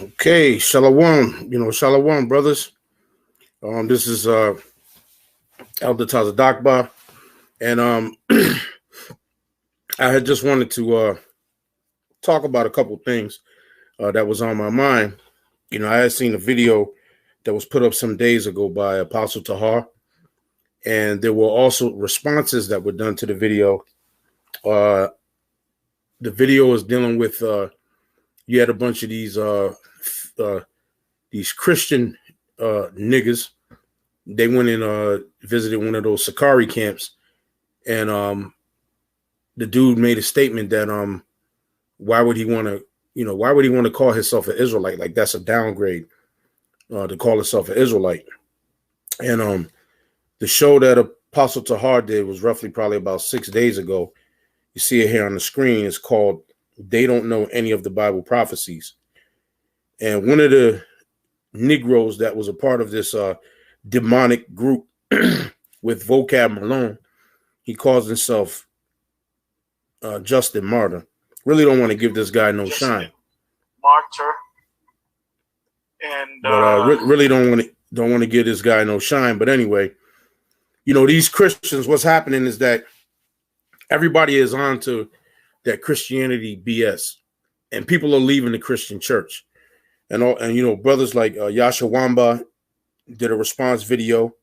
Okay, shalom. Shalom, brothers. This is Elder Tazadakba, and I had just wanted to talk about a couple things that was on my mind. I had seen a video that was put up some days ago by Apostle Tahar, and there were also responses that were done to the video. The video was dealing with you had a bunch of these Christian niggas. They went and visited one of those Sakari camps, and the dude made a statement that why would he want to call himself an Israelite? Like, that's a downgrade to call himself an Israelite. And the show that Apostle Tahar did was roughly probably about 6 days ago. You see it here on the screen. It's called "They Don't Know Any of the Bible Prophecies." And one of the Negroes that was a part of this demonic group with Vocab Malone, he calls himself Justin Martyr. Really don't want to give this guy no shine. Martyr. And but really don't want to give this guy no shine. But anyway, these Christians, what's happening is that everybody is on to that Christianity BS, and people are leaving the Christian church. And brothers like Yasha Wamba did a response video,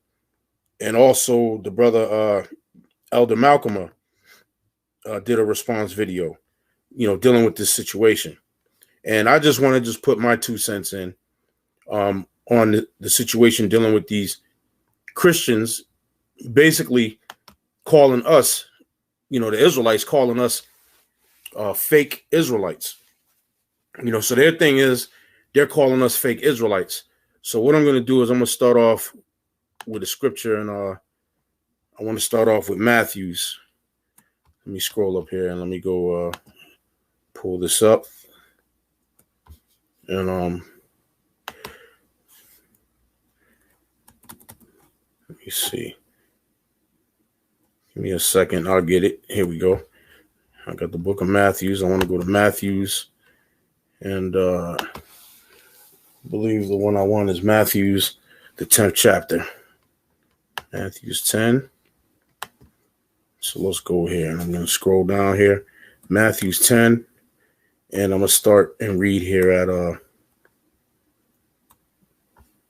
and also the brother Elder Malcolm did a response video, dealing with this situation. And I just want to put my 2 cents in on the situation dealing with these Christians, basically calling us, the Israelites, calling us fake Israelites. So their thing is they're calling us fake Israelites. So what I'm going to do is I'm going to start off with a scripture, and I want to start off with Matthew's. Let me scroll up here and let me go pull this up. And let me see. Give me a second. I'll get it. Here we go. I got the book of Matthew's. I want to go to Matthew's, and I believe the one I want is Matthew's, the 10th chapter. Matthew's 10. So let's go here, and I'm going to scroll down here. Matthew's 10, and I'm going to start and read here at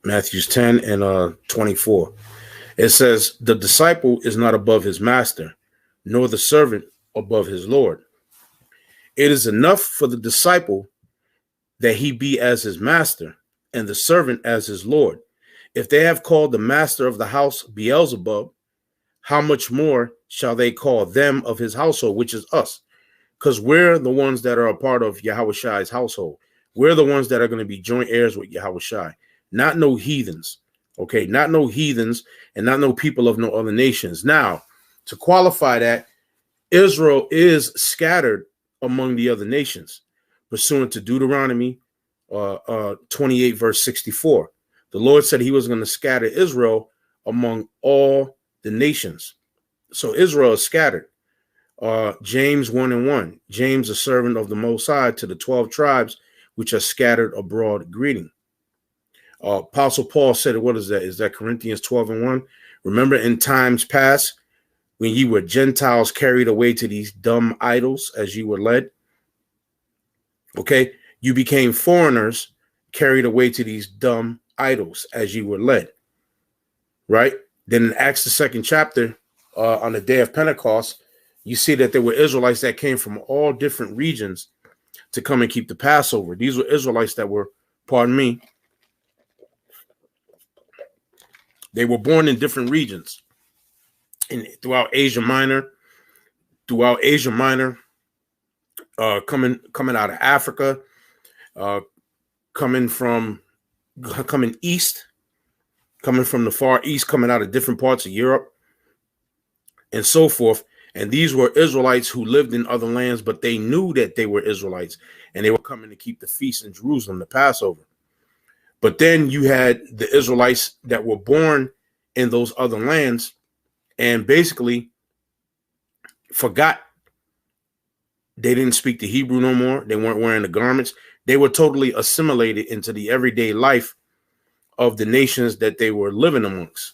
Matthew's 10 and 24. It says, "The disciple is not above his master, nor the servant above his Lord. It is enough for the disciple that he be as his master, and the servant as his Lord. If they have called the master of the house Beelzebub, how much more shall they call them of his household," which is us, because we're the ones that are a part of Yahushai's household. We're the ones that are going to be joint heirs with Yahushai, not no heathens. Okay, not no heathens and not no people of no other nations. Now, to qualify that, Israel is scattered among the other nations, pursuant to Deuteronomy 28, verse 64. The Lord said he was going to scatter Israel among all the nations. So Israel is scattered. James 1 and 1. James, a servant of the Most High, to the 12 tribes which are scattered abroad, greeting. Apostle Paul said, what is that? Is that Corinthians 12 and 1? Remember in times past, when ye were Gentiles carried away to these dumb idols as you were led. Okay, you became foreigners carried away to these dumb idols as you were led. Right? Then in Acts, the 2nd chapter, on the day of Pentecost, you see that there were Israelites that came from all different regions to come and keep the Passover. These were Israelites that were, they were born in different regions throughout Asia Minor, coming out of Africa, coming east, coming from the far east, coming out of different parts of Europe, and so forth. And these were Israelites who lived in other lands, but they knew that they were Israelites, and they were coming to keep the feast in Jerusalem, the Passover. But then you had the Israelites that were born in those other lands and basically forgot They didn't speak the Hebrew no more. They weren't wearing the garments. They were totally assimilated into the everyday life of the nations that they were living amongst.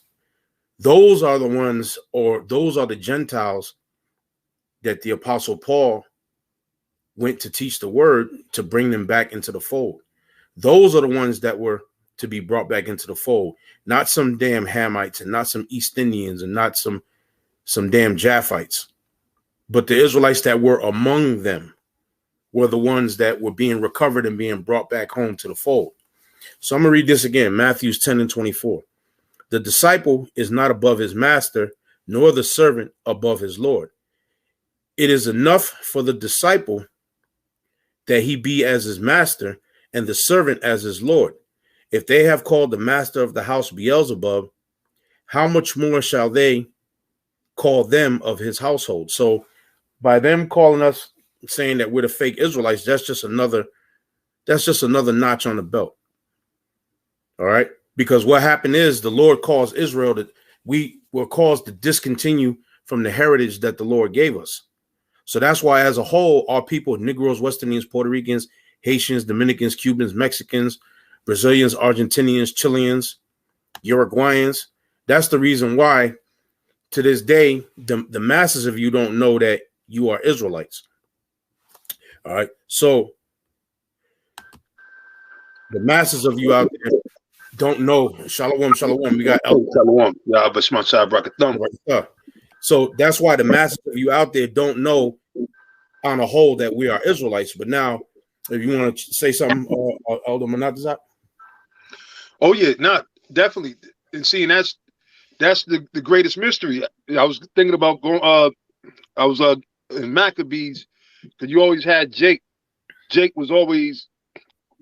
Those are the ones, or those are the Gentiles that the Apostle Paul went to teach the word, to bring them back into the fold. Those are the ones that were to be brought back into the fold, not some damn Hamites and not some East Indians and not some damn Japhites, but the Israelites that were among them were the ones that were being recovered and being brought back home to the fold. So I'm going to read this again, Matthew 10:24. The disciple is not above his master, nor the servant above his Lord. It is enough for the disciple that he be as his master and the servant as his Lord. If they have called the master of the house Beelzebub, how much more shall they call them of his household? So by them calling us, saying that we're the fake Israelites, that's just another notch on the belt. All right. Because what happened is the Lord caused Israel that we were caused to discontinue from the heritage that the Lord gave us. So that's why, as a whole, our people, Negroes, West Indians, Puerto Ricans, Haitians, Dominicans, Cubans, Mexicans, Brazilians, Argentinians, Chileans, Uruguayans. That's the reason why, to this day, the masses of you don't know that you are Israelites. All right. So the masses of you out there don't know. Shalom, shalom. We got shalom. Yeah, but my side bracket thumb. So that's why the masses of you out there don't know on a whole that we are Israelites. But now, if you want to say something, Elder Manatazak. Oh yeah, not definitely. And seeing that's the greatest mystery. I was thinking about going. I was in Maccabees, because you always had Jake. Jake was always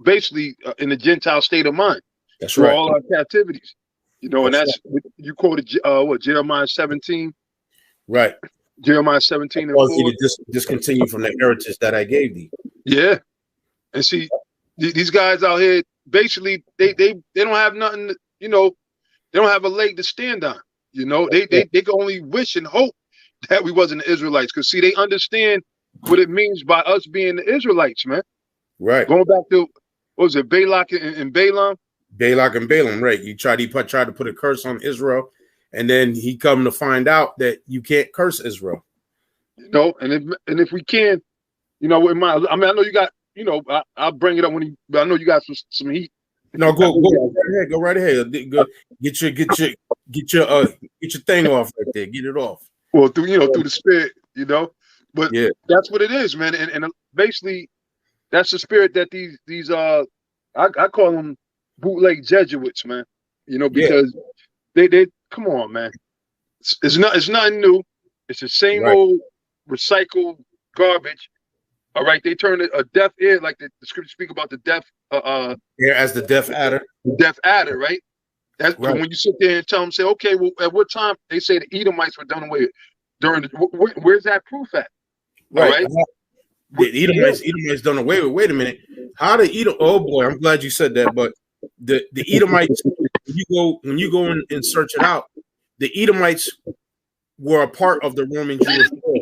basically in the Gentile state of mind. That's right. All our captivities, and that's right. You quoted Jeremiah 17. Right. Jeremiah 17 and 4. You to discontinue from the heritage that I gave thee. Yeah. And see, these guys out here, basically, they don't have nothing, they don't have a leg to stand on. They can only wish and hope that we wasn't the Israelites. Because see, they understand what it means by us being the Israelites, man. Right. Going back to, what was it, Balak and Balaam? Balak and Balaam, right. He tried to put a curse on Israel, and then he come to find out that you can't curse Israel. And if we can, I know you got, I'll bring it up I know you got some heat. No, go right ahead. Go, get your thing off right there. Get it off. Well, through the spirit, but yeah, that's what it is, man. And basically, that's the spirit that these I call them bootleg Jesuits, man. Because they come on, man. It's nothing new. It's the same old recycled garbage. All right, they turn a deaf ear, like the scripture speak about the deaf ear as the deaf adder. The deaf adder, right? That's right. When you sit there and tell them, say, okay, well, at what time they say the Edomites were done away with during where's that proof at? Right. The Edomites done away with. Wait a minute. How the Edom? Oh boy, I'm glad you said that. But the Edomites, when you go and search it out, the Edomites were a part of the Roman Jewish war.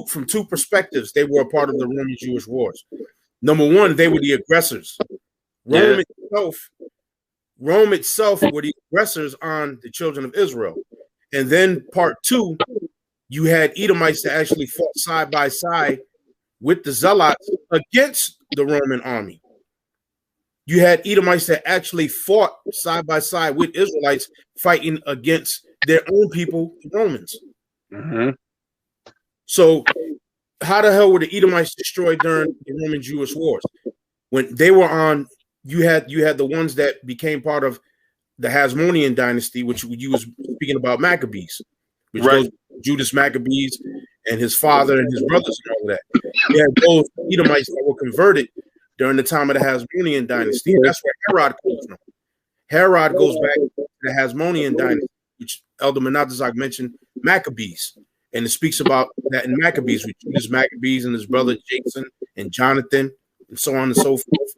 From two perspectives, they were a part of the Roman Jewish wars. Number one, they were the aggressors. Rome itself were the aggressors on the children of Israel. And then part two, you had Edomites that actually fought side by side with the Zealots against the Roman army. You had Edomites that actually fought side by side with Israelites fighting against their own people, the Romans. Mm-hmm. So how the hell were the Edomites destroyed during the Roman Jewish wars? When they were on, you had the ones that became part of the Hasmonean dynasty, which you was speaking about Maccabees, which goes Judas Maccabees and his father and his brothers and all of that. You had those Edomites that were converted during the time of the Hasmonean dynasty. That's where Herod comes from. Herod goes back to the Hasmonean dynasty, which Elder Menatazak mentioned, Maccabees. And it speaks about that in Maccabees with Judas Maccabees and his brother Jason and Jonathan and so on and so forth.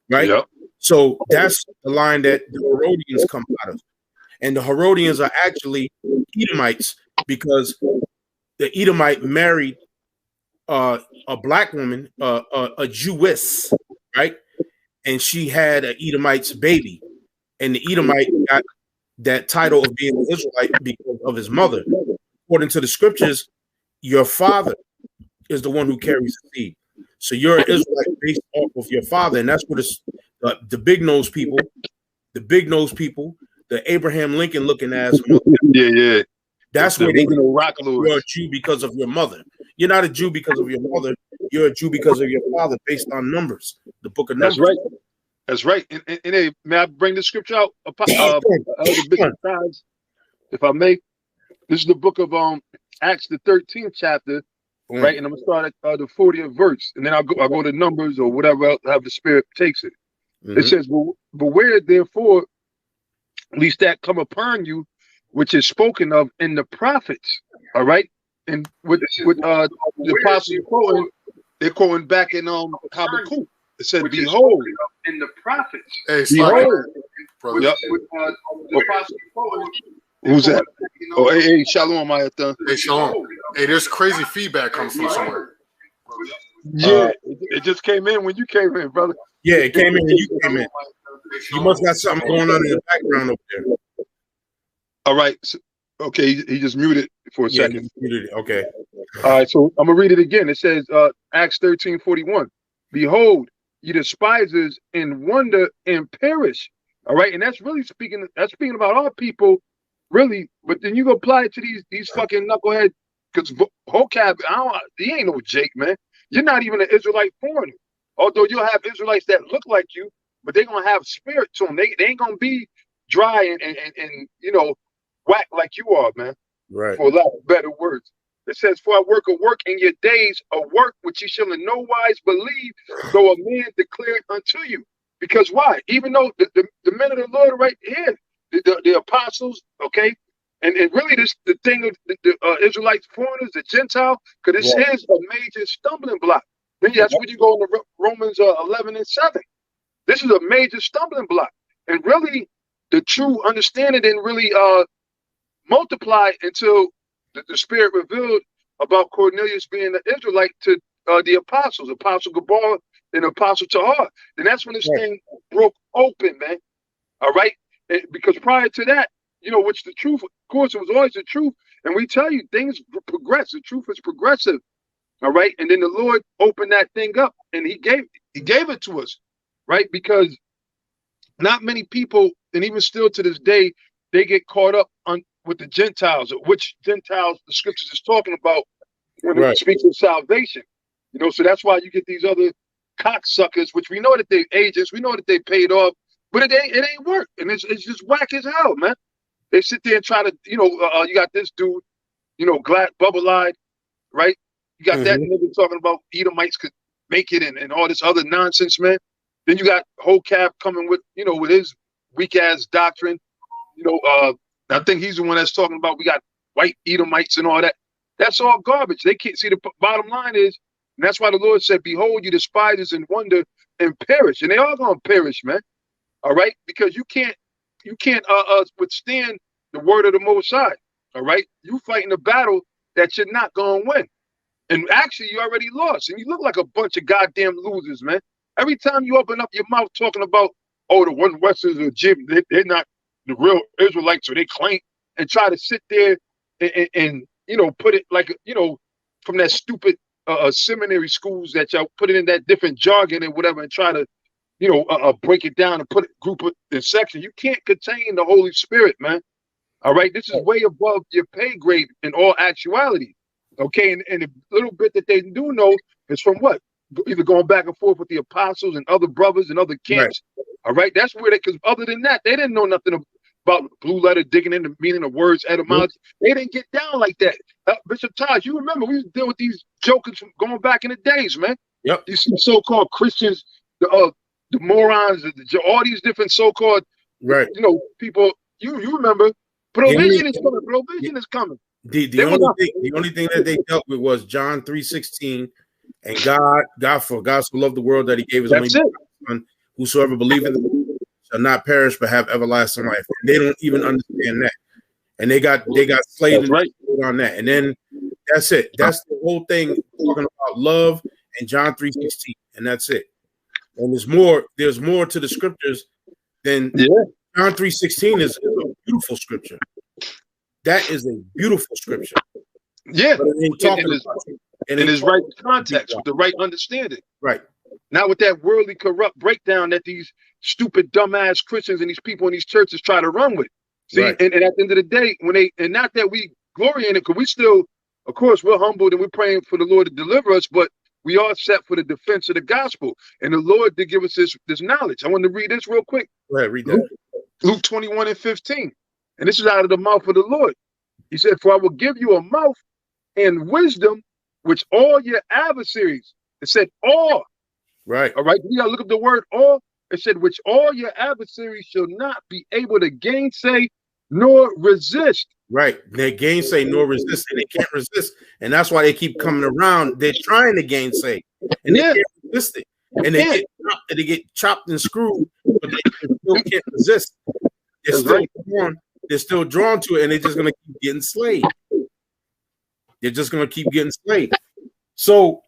Right? Yep. So that's the line that the Herodians come out of. And the Herodians are actually Edomites because the Edomite married a black woman, a Jewess, right? And she had an Edomite's baby, and the Edomite got that title of being an Israelite because of his mother. According to the scriptures, your father is the one who carries the seed. So you're an Israelite based off of your father, and that's what it's the big nose people, the Abraham Lincoln looking ass. Yeah. That's where they rock lords. You're a Jew because of your mother. You're not a Jew because of your mother. You're a Jew because of your father, based on Numbers, the book of Numbers. That's right. That's right. And hey, may I bring the scripture out? If I may, this is the book of Acts, the 13th chapter, right? And I'm gonna start at the 40th verse, and then I'll go to Numbers or whatever else, how the Spirit takes it. Mm-hmm. It says, "Beware therefore, lest that come upon you, which is spoken of in the prophets." All right, and with the apostle quoting, they're quoting back in Habakkuk. It said, "Behold, in the prophets." Hey, behold, brother. Yep. Who's that? Oh, hey, Shalom, Mayathan. Hey, Shalom. Hey, there's crazy feedback coming from somewhere. Yeah, it just came in when you came in, brother. Yeah, it came in when you came in. You must got something going on in the background over there. All right. So, okay, he just muted for a second. Muted it. Okay. All right, so I'm gonna read it again. It says, Acts 13:41. Behold, ye despisers, and wonder and perish. All right, and that's really speaking about our people, really. But then you go apply it to these fucking knucklehead, because vocab. He ain't no Jake, man. You're not even an Israelite foreigner. Although you'll have Israelites that look like you, but they're gonna have spirit to them. They ain't gonna be dry and whack like you are, man. Right. For lack of better words. It says, "For I work a work in your days, a work which ye shall in no wise believe, though a man declare it unto you." Because why? Even though the men of the Lord are right here, the apostles, okay, and really the thing of the Israelites, foreigners, the Gentile, because this is a major stumbling block. Then that's when you go into Romans 11:7. This is a major stumbling block, and really the true understanding didn't really multiply until the Spirit revealed about Cornelius being an Israelite to the apostles, Apostle Gabal and Apostle Tahar. And that's when this thing broke open, man. All right? Because prior to that, which the truth, of course, it was always the truth. And we tell you, things progress. The truth is progressive. All right? And then the Lord opened that thing up, and he gave it to us, right? Because not many people, and even still to this day, they get caught up with the Gentiles, or which Gentiles the scriptures is talking about when it speaks of salvation. So that's why you get these other cocksuckers, which we know that they agents, we know that they paid off, but it ain't work, and it's just whack as hell, man. They sit there and try to, you got this dude, glad bubble-eyed, right? You got that nigga talking about Edomites could make it and all this other nonsense, man. Then you got Hocab coming with, with his weak ass doctrine. I think he's the one that's talking about we got white Edomites and all that. That's all garbage. They can't see the bottom line is, and that's why the Lord said, "Behold, you despisers and wonder and perish," and they are gonna perish, man. All right, because you can't withstand the word of the Most High. All right, you fighting a battle that you're not gonna win, and actually you already lost, and you look like a bunch of goddamn losers, man. Every time you open up your mouth talking about, the one Westerners or Jim, they're not the real Israelites, so they claim, and try to sit there and put it like, from that stupid seminary schools that y'all put it in that different jargon and whatever, and try to, break it down and group it in section. You can't contain the Holy Spirit, man. All right, this is way above your pay grade in all actuality. Okay, and the little bit that they do know is from what? Either going back and forth with the apostles and other brothers and other camps. Right. All right, that's where because other than that, they didn't know nothing about blue letter, digging into the meaning of words, etymology. They didn't get down like that. Bishop Taj, you remember we was dealing with these jokers from going back in the days, man. Yep. These so-called Christians, the morons, all these different so-called people. You remember? Provision is coming. Provision is coming. The only thing that they dealt with was John 3:16, and God so loved the world that He gave His only Son. Whosoever believeth in Him shall not perish but have everlasting life. And they don't even understand that, and they got slaved on that. And then that's it. That's the whole thing talking about about love and John 3:16, and that's it. And there's more to the scriptures than John 3:16 is a beautiful scripture. That is a beautiful scripture. Yeah. But it ain't talking in his right context, with the right understanding. Right. Not with that worldly corrupt breakdown that these stupid dumbass Christians and these people in these churches try to run with. See, right. and at the end of the day, and not that we glory in it, because we still, of course, we're humbled and we're praying for the Lord to deliver us, but we are set for the defense of the gospel. And the Lord did give us this knowledge. I want to read this real quick. Go ahead, read that. Luke 21:15. And this is out of the mouth of the Lord. He said, "For I will give you a mouth and wisdom, which all your adversaries," it said all. Right. All right. You gotta look up the word all. It said, "which all your adversaries shall not be able to gainsay nor resist." Right. They gainsay nor resist, and they can't resist. And that's why they keep coming around. They're trying to gainsay, and they can't resist it. And they get chopped and screwed, but they still can't resist. They're still drawn to it, and they're just gonna keep getting slayed. They're just gonna keep getting slayed. So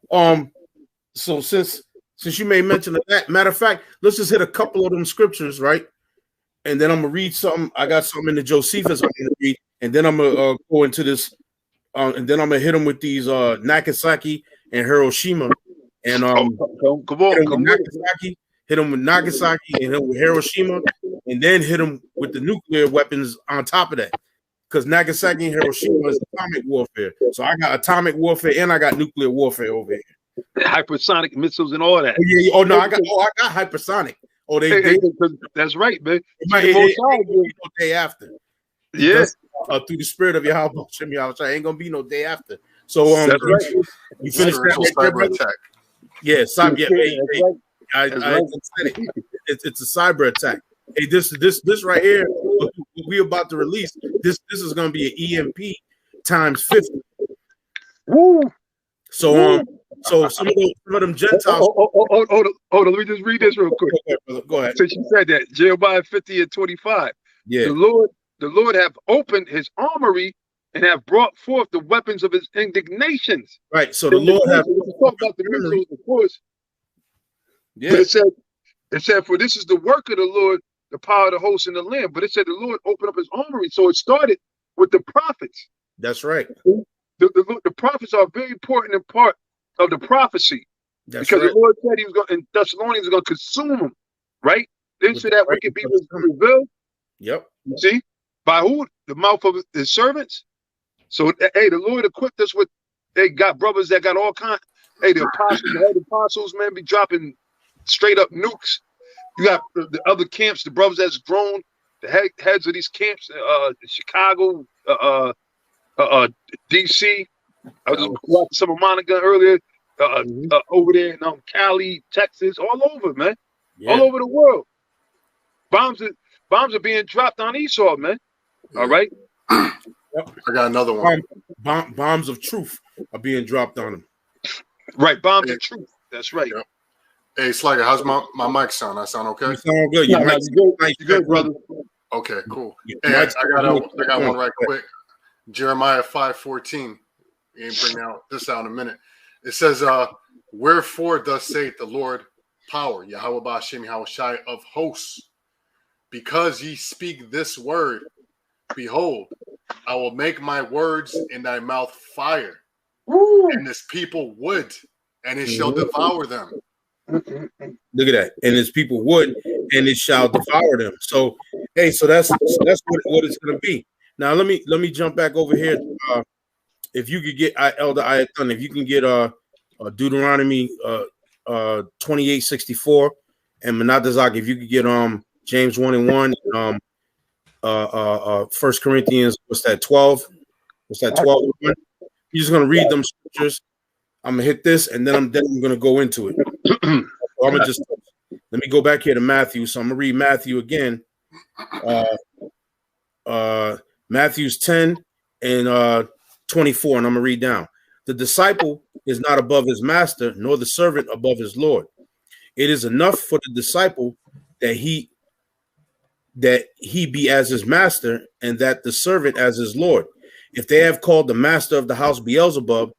since you made mention of that, matter of fact, let's just hit a couple of them scriptures, right? And then I'm gonna read something. I got something in the Josephus I'm gonna read, and then I'm gonna go into this, and then I'm gonna hit them with these Nagasaki and Hiroshima, and Nagasaki, hit them with Nagasaki and hit them with Hiroshima, and then hit them with the nuclear weapons on top of that, because Nagasaki and Hiroshima is atomic warfare. So I got atomic warfare and I got nuclear warfare over here. Hypersonic missiles and all that. Oh, yeah. Oh no, I got hypersonic. Oh, they that's right, man. No day after. Yes. Through the spirit of Yahweh, ain't gonna be no day after. So that's right. You finish that cyber attack. Yeah, it's a cyber attack. Hey, this right here, what we about to release. This is gonna be an EMP times 50. Woo. So some of them Gentiles. Hold on. Let me just read this real quick. Go ahead. Since you said that, Jeremiah 50:25. Yeah. The Lord have opened his armory and have brought forth the weapons of his indignations. Right. So the Lord have talked about the missiles, of course. Yeah. But it said, for this is the work of the Lord, the power of the host in the land. But it said the Lord opened up his armory. So it started with the prophets. That's right. The prophets are a very important part of the prophecy. That's because right. the Lord said he was going, in Thessalonians, going to consume them. Right? Didn't say that wicked people revealed. Yep. You see? By who? The mouth of his servants. So, hey, the Lord equipped us with, they got brothers that got all kinds. Hey, the apostles, man, be dropping straight up nukes. You got the other camps, the brothers that's grown, the heads of these camps, Chicago, DC. I was just watching some of Monica earlier, over there in Cali, Texas, all over, man. Yeah. All over the world. Bombs are being dropped on Esau, man. Yeah. All right. Yep. I got another one. Bombs of truth are being dropped on them. Right, bombs of truth. That's right. Yep. Hey, Slugger, how's my mic sound? I sound okay? You sound good. You good, brother. Okay, cool. Hey, I got one right quick. Jeremiah 5:14. We ain't bring this out in a minute. It says, "Wherefore thus saith the Lord, power, Yahweh Ba'ashem Yahushai of hosts, because ye speak this word, behold, I will make my words in thy mouth fire, and this people wood, and it shall devour them." Look at that. And his people would, and it shall devour them. So, hey, so that's what it's going to be. Now, let me jump back over here. If you could get Elder Ayathan, if you can get Deuteronomy 28:64, and Menatazak, if you could get James 1:1, 1 Corinthians, what's that, 12? What's that, 12? You're just gonna read them scriptures. I'm gonna hit this, and then I'm gonna go into it. So let me go back here to Matthew. So I'm gonna read Matthew again. Matthew's 10 and 24, and I'm gonna read down. The disciple is not above his master, nor the servant above his Lord. It is enough for the disciple that he be as his master, and that the servant as his Lord. If they have called the master of the house Beelzebub,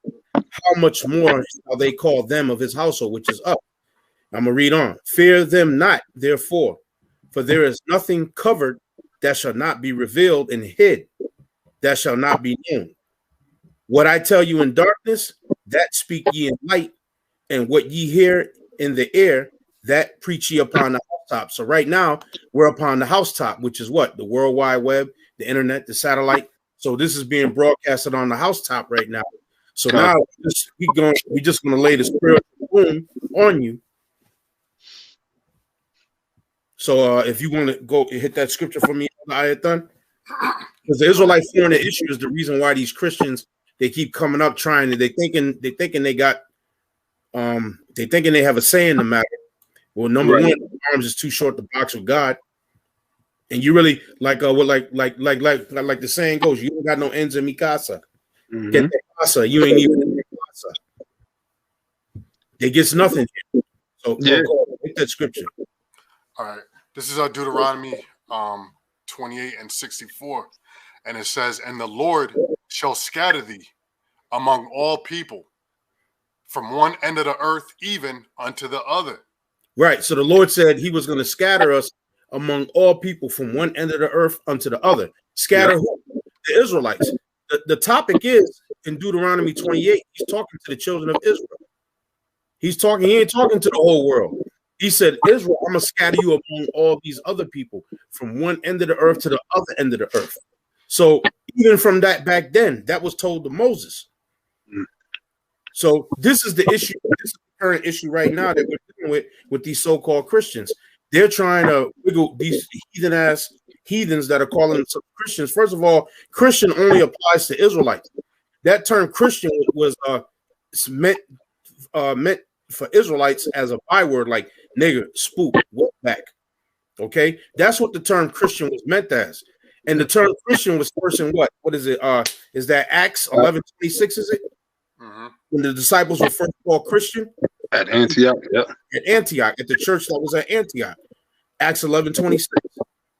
how much more shall they call them of his household, which is up? I'm going to read on. Fear them not, therefore, for there is nothing covered that shall not be revealed, and hid that shall not be known. What I tell you in darkness, that speak ye in light, and what ye hear in the air, that preach ye upon the housetop. So right now, we're upon the housetop, which is what? The World Wide Web, the internet, the satellite. So this is being broadcasted on the housetop right now. So now we're just going to lay the spiritual boom on you. So if you want to go hit that scripture for me, Ayathan, because the Israelite foreign issue is the reason why these Christians, they keep coming up trying to, they thinking they got they thinking they have a say in the matter. Well, number one, the arms is too short to box with God. And you really like like the saying goes, you don't got no ends in mi casa. Mm-hmm. Get that casa, you ain't even in the casa. They gets nothing. So go hit that scripture. All right. This is Deuteronomy 28 and 64. And it says, and the Lord shall scatter thee among all people from one end of the earth even unto the other. Right. So the Lord said he was going to scatter us among all people from one end of the earth unto the other. Scatter who? The Israelites. The topic is in Deuteronomy 28, he's talking to the children of Israel. He ain't talking to the whole world. He said, Israel, I'm going to scatter you among all these other people from one end of the earth to the other end of the earth. So even from that back then, that was told to Moses. So this is the issue. This is the current issue right now that we're dealing with these so-called Christians. They're trying to wiggle these heathens that are calling themselves Christians. First of all, Christian only applies to Israelites. That term Christian was meant for Israelites as a byword, like nigger, spook, back. Okay, that's what the term Christian was meant as. And the term Christian was first in what? What is it? Is that Acts 11:26? Is it? Mm-hmm. When the disciples were first called Christian at Antioch, at Antioch, at the church that was at Antioch, Acts 11:26.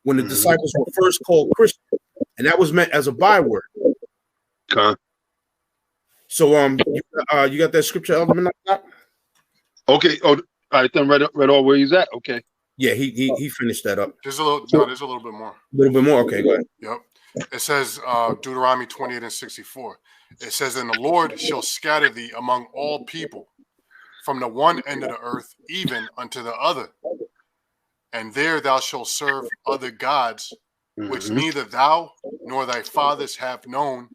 When the disciples were first called Christian, and that was meant as a byword. Okay. So you got that scripture element like that? Okay. Oh, all right. Then read all where he's at. Okay. Yeah, he finished that up. There's a little bit more. A little bit more. Okay, go ahead. Yep. It says Deuteronomy 28 and 64. It says, and the Lord shall scatter thee among all people from the one end of the earth even unto the other. And there thou shalt serve other gods, which neither thou nor thy fathers have known,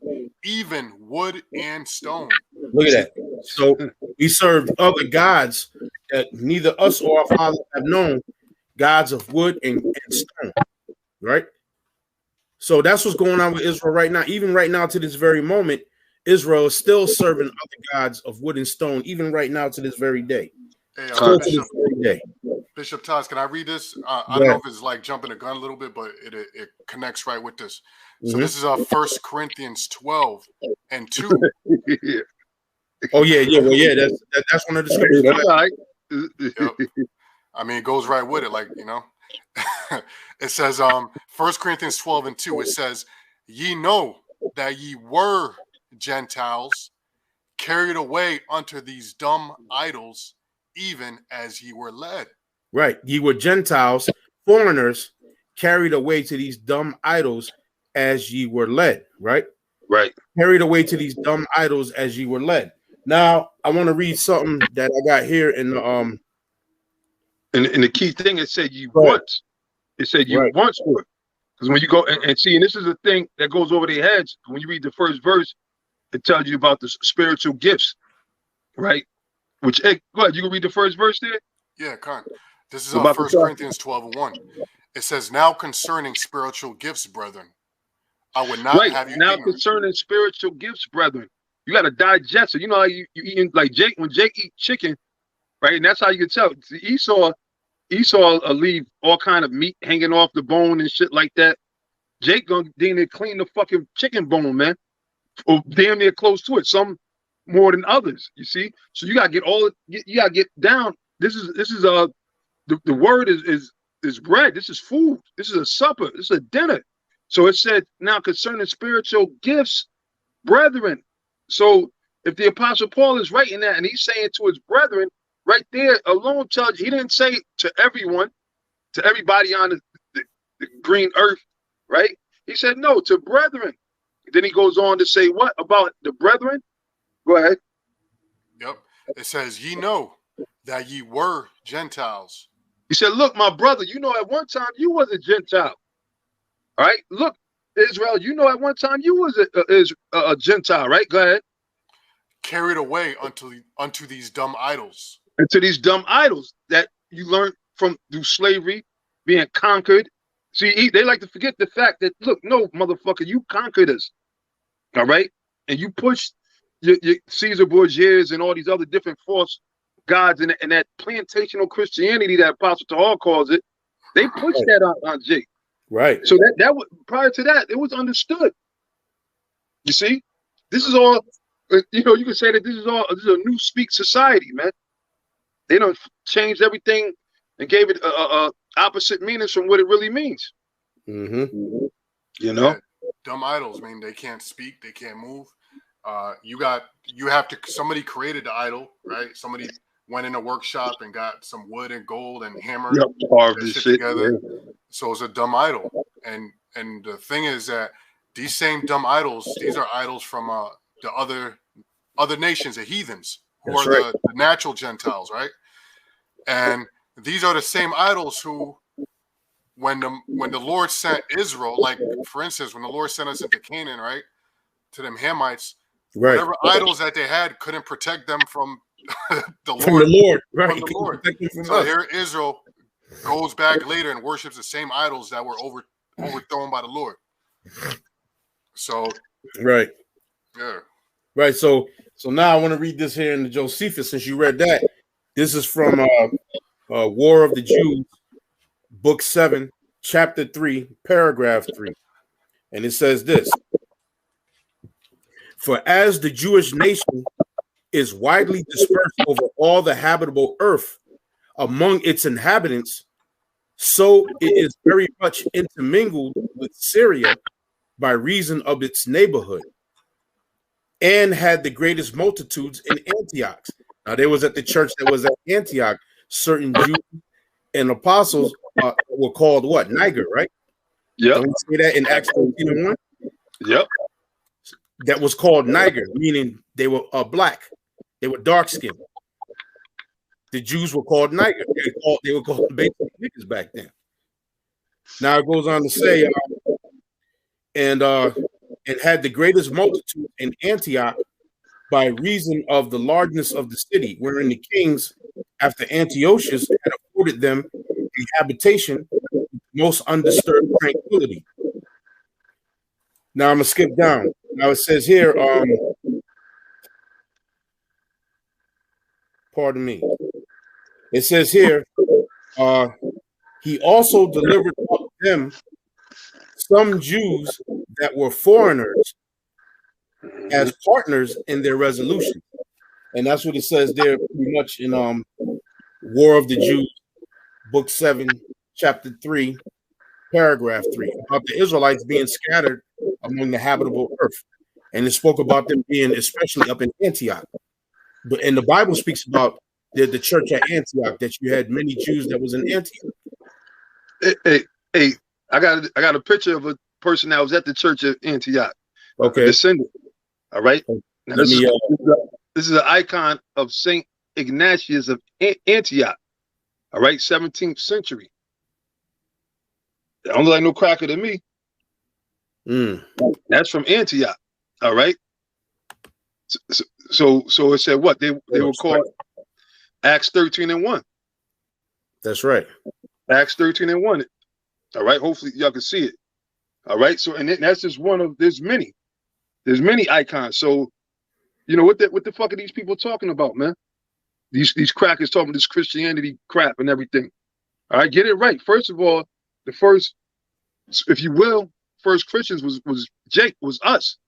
even wood and stone. Look at that. So we served other gods that neither us or our fathers have known, gods of wood and stone, right? So that's what's going on with Israel right now. Even right now to this very moment, Israel is still serving other gods of wood and stone, even right now to this very day. Hey, Bishop Todd, can I read this? I don't know if it's like jumping the gun a little bit, but it connects right with this. So this is 1 Corinthians 12 and 2. Oh yeah. Well, yeah, that's one of the scriptures. That's right. Yep. I mean, it goes right with it, like, you know. It says 1 Corinthians 12 and 2. It says, ye know that ye were Gentiles, carried away unto these dumb idols, even as ye were led. Right. Ye were Gentiles, foreigners, carried away to these dumb idols as ye were led. Right? Right. Carried away to these dumb idols as ye were led. Now, I want to read something that I got here in the And the key thing, it said you once. It said you once were. Because when you go and see, and this is a thing that goes over their heads. When you read the first verse, it tells you about the spiritual gifts, right? Which, hey, go ahead, you can read the first verse there? Yeah, come. This is 1 Corinthians 12 and 1. It says, now concerning spiritual gifts, brethren, I would not have you now ignorant. Concerning spiritual gifts, brethren, you got to digest it. You know how you eating, like Jake, when Jake eat chicken, right? And that's how you can tell. See, Esau leave all kind of meat hanging off the bone and shit like that. Jake gonna damn near clean the fucking chicken bone, man, or damn near close to it. Some more than others, you see. So you gotta get you gotta get down. This is the word is bread. This is food. This is a supper. This is a dinner. So it said now concerning spiritual gifts, brethren. So if the Apostle Paul is writing that and he's saying to his brethren, right there alone tells you, he didn't say to everyone, to everybody on the green earth, right? He said, no, to brethren. Then he goes on to say what about the brethren? Go ahead. Yep. It says, ye know that ye were Gentiles. He said, look, my brother, you know, at one time you was a Gentile. All right. Look, Israel, you know, at one time you was a Gentile, right? Go ahead. Carried away unto these dumb idols. And to these dumb idols that you learned from through slavery, being conquered. See, they like to forget the fact that, look, no, motherfucker, you conquered us. All right. And you pushed your Caesar Borgias and all these other different false gods and that plantational Christianity that Apostle Tahar calls it. They pushed that on Jake. Right. So that was, prior to that, it was understood. You see, this is all, you know, you can say that this is a new speak society, man. They don't change everything and gave it opposite meanings from what it really means. Mm-hmm. You know, dumb idols. I mean, they can't speak, they can't move. Somebody created the idol, right? Somebody went in a workshop and got some wood and gold and hammer, carved this shit together. Yeah. So it's a dumb idol. And the thing is that these same dumb idols, these are idols from the other nations, the heathens, who are the natural Gentiles, right? And these are the same idols who, when the Lord sent Israel, like for instance, when the Lord sent us into Canaan, right, to them Hamites, whatever idols that they had couldn't protect them from the Lord, right? From the Lord. So here Israel goes back later and worships the same idols that were overthrown by the Lord. So right, yeah, right. So now I want to read this here in the Josephus. Since you read that, this is from War of the Jews, Book 7, Chapter 3, Paragraph 3, and it says this: for as the Jewish nation is widely dispersed over all the habitable earth among its inhabitants, so it is very much intermingled with Syria by reason of its neighborhood, and had the greatest multitudes in Antioch. Now, there was at the church that was at Antioch, certain Jews and apostles were called what? Niger, right? Yeah. Don't we say that in Acts 13:1? Yep. That was called Niger, meaning they were black. They were dark skinned. The Jews were called Niger. They were called basically niggas back then. Now it goes on to say, and had the greatest multitude in Antioch by reason of the largeness of the city, wherein the kings, after Antiochus, had afforded them a habitation with most undisturbed tranquility. Now I'm gonna skip down. Now it says here, pardon me. It says here, he also delivered up them some Jews that were foreigners as partners in their resolution. And that's what it says there pretty much in War of the Jews, Book 7, Chapter 3, Paragraph 3, about the Israelites being scattered among the habitable earth. And it spoke about them being especially up in Antioch. And the Bible speaks about the church at Antioch, that you had many Jews that was in Antioch. Hey, I got a picture of a person that was at the church at Antioch. Okay. Descendant. All right. Now, this is an icon of Saint Ignatius of Antioch. All right, 17th century. They don't look like no cracker to me. That's from Antioch. All right. So it said what? They were called Acts 13:1. That's right. Acts 13:1. All right. Hopefully y'all can see it. All right. So and that's just one of there's many icons. So you know what the fuck are these people talking about, man? These crackers talking this Christianity crap and everything. All right, get it right. First of all, the first, if you will, first Christians was Jake, was us.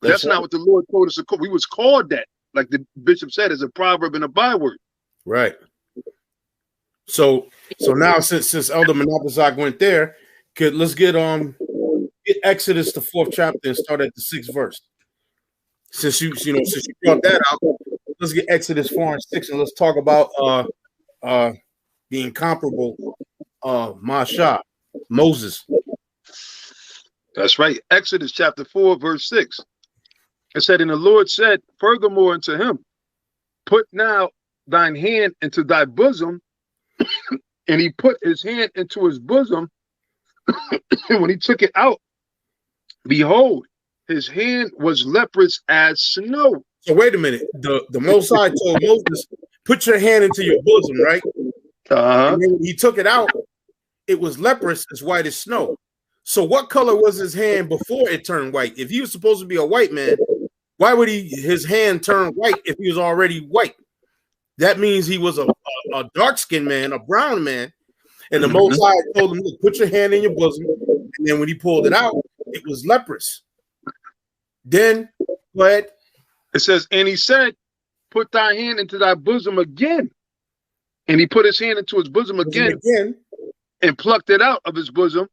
But that's not what the Lord told us to call. We was called that, like the bishop said, as a proverb and a byword. Right. So now since Elder Menapazak went there, let's get Exodus the 4th chapter and start at the 6th verse. since you brought that out, let's get Exodus 4 and 6, and let's talk about the incomparable Masha, Moses. That's right. Exodus chapter 4, verse 6. It said, and the Lord said furthermore unto him, put now thine hand into thy bosom. And he put his hand into his bosom. And when he took it out, behold, his hand was leprous as snow. So wait a minute. The Most High told Moses, put your hand into your bosom, right? And then when he took it out, it was leprous as white as snow. So what color was his hand before it turned white? If he was supposed to be a white man, why would his hand turn white if he was already white? That means he was a dark-skinned man, a brown man. And the Most High told him, look, put your hand in your bosom. And then when he pulled it out, it was leprous. Then, go ahead. It says, and he said, put thy hand into thy bosom again. And he put his hand into his bosom again and plucked it out of his bosom.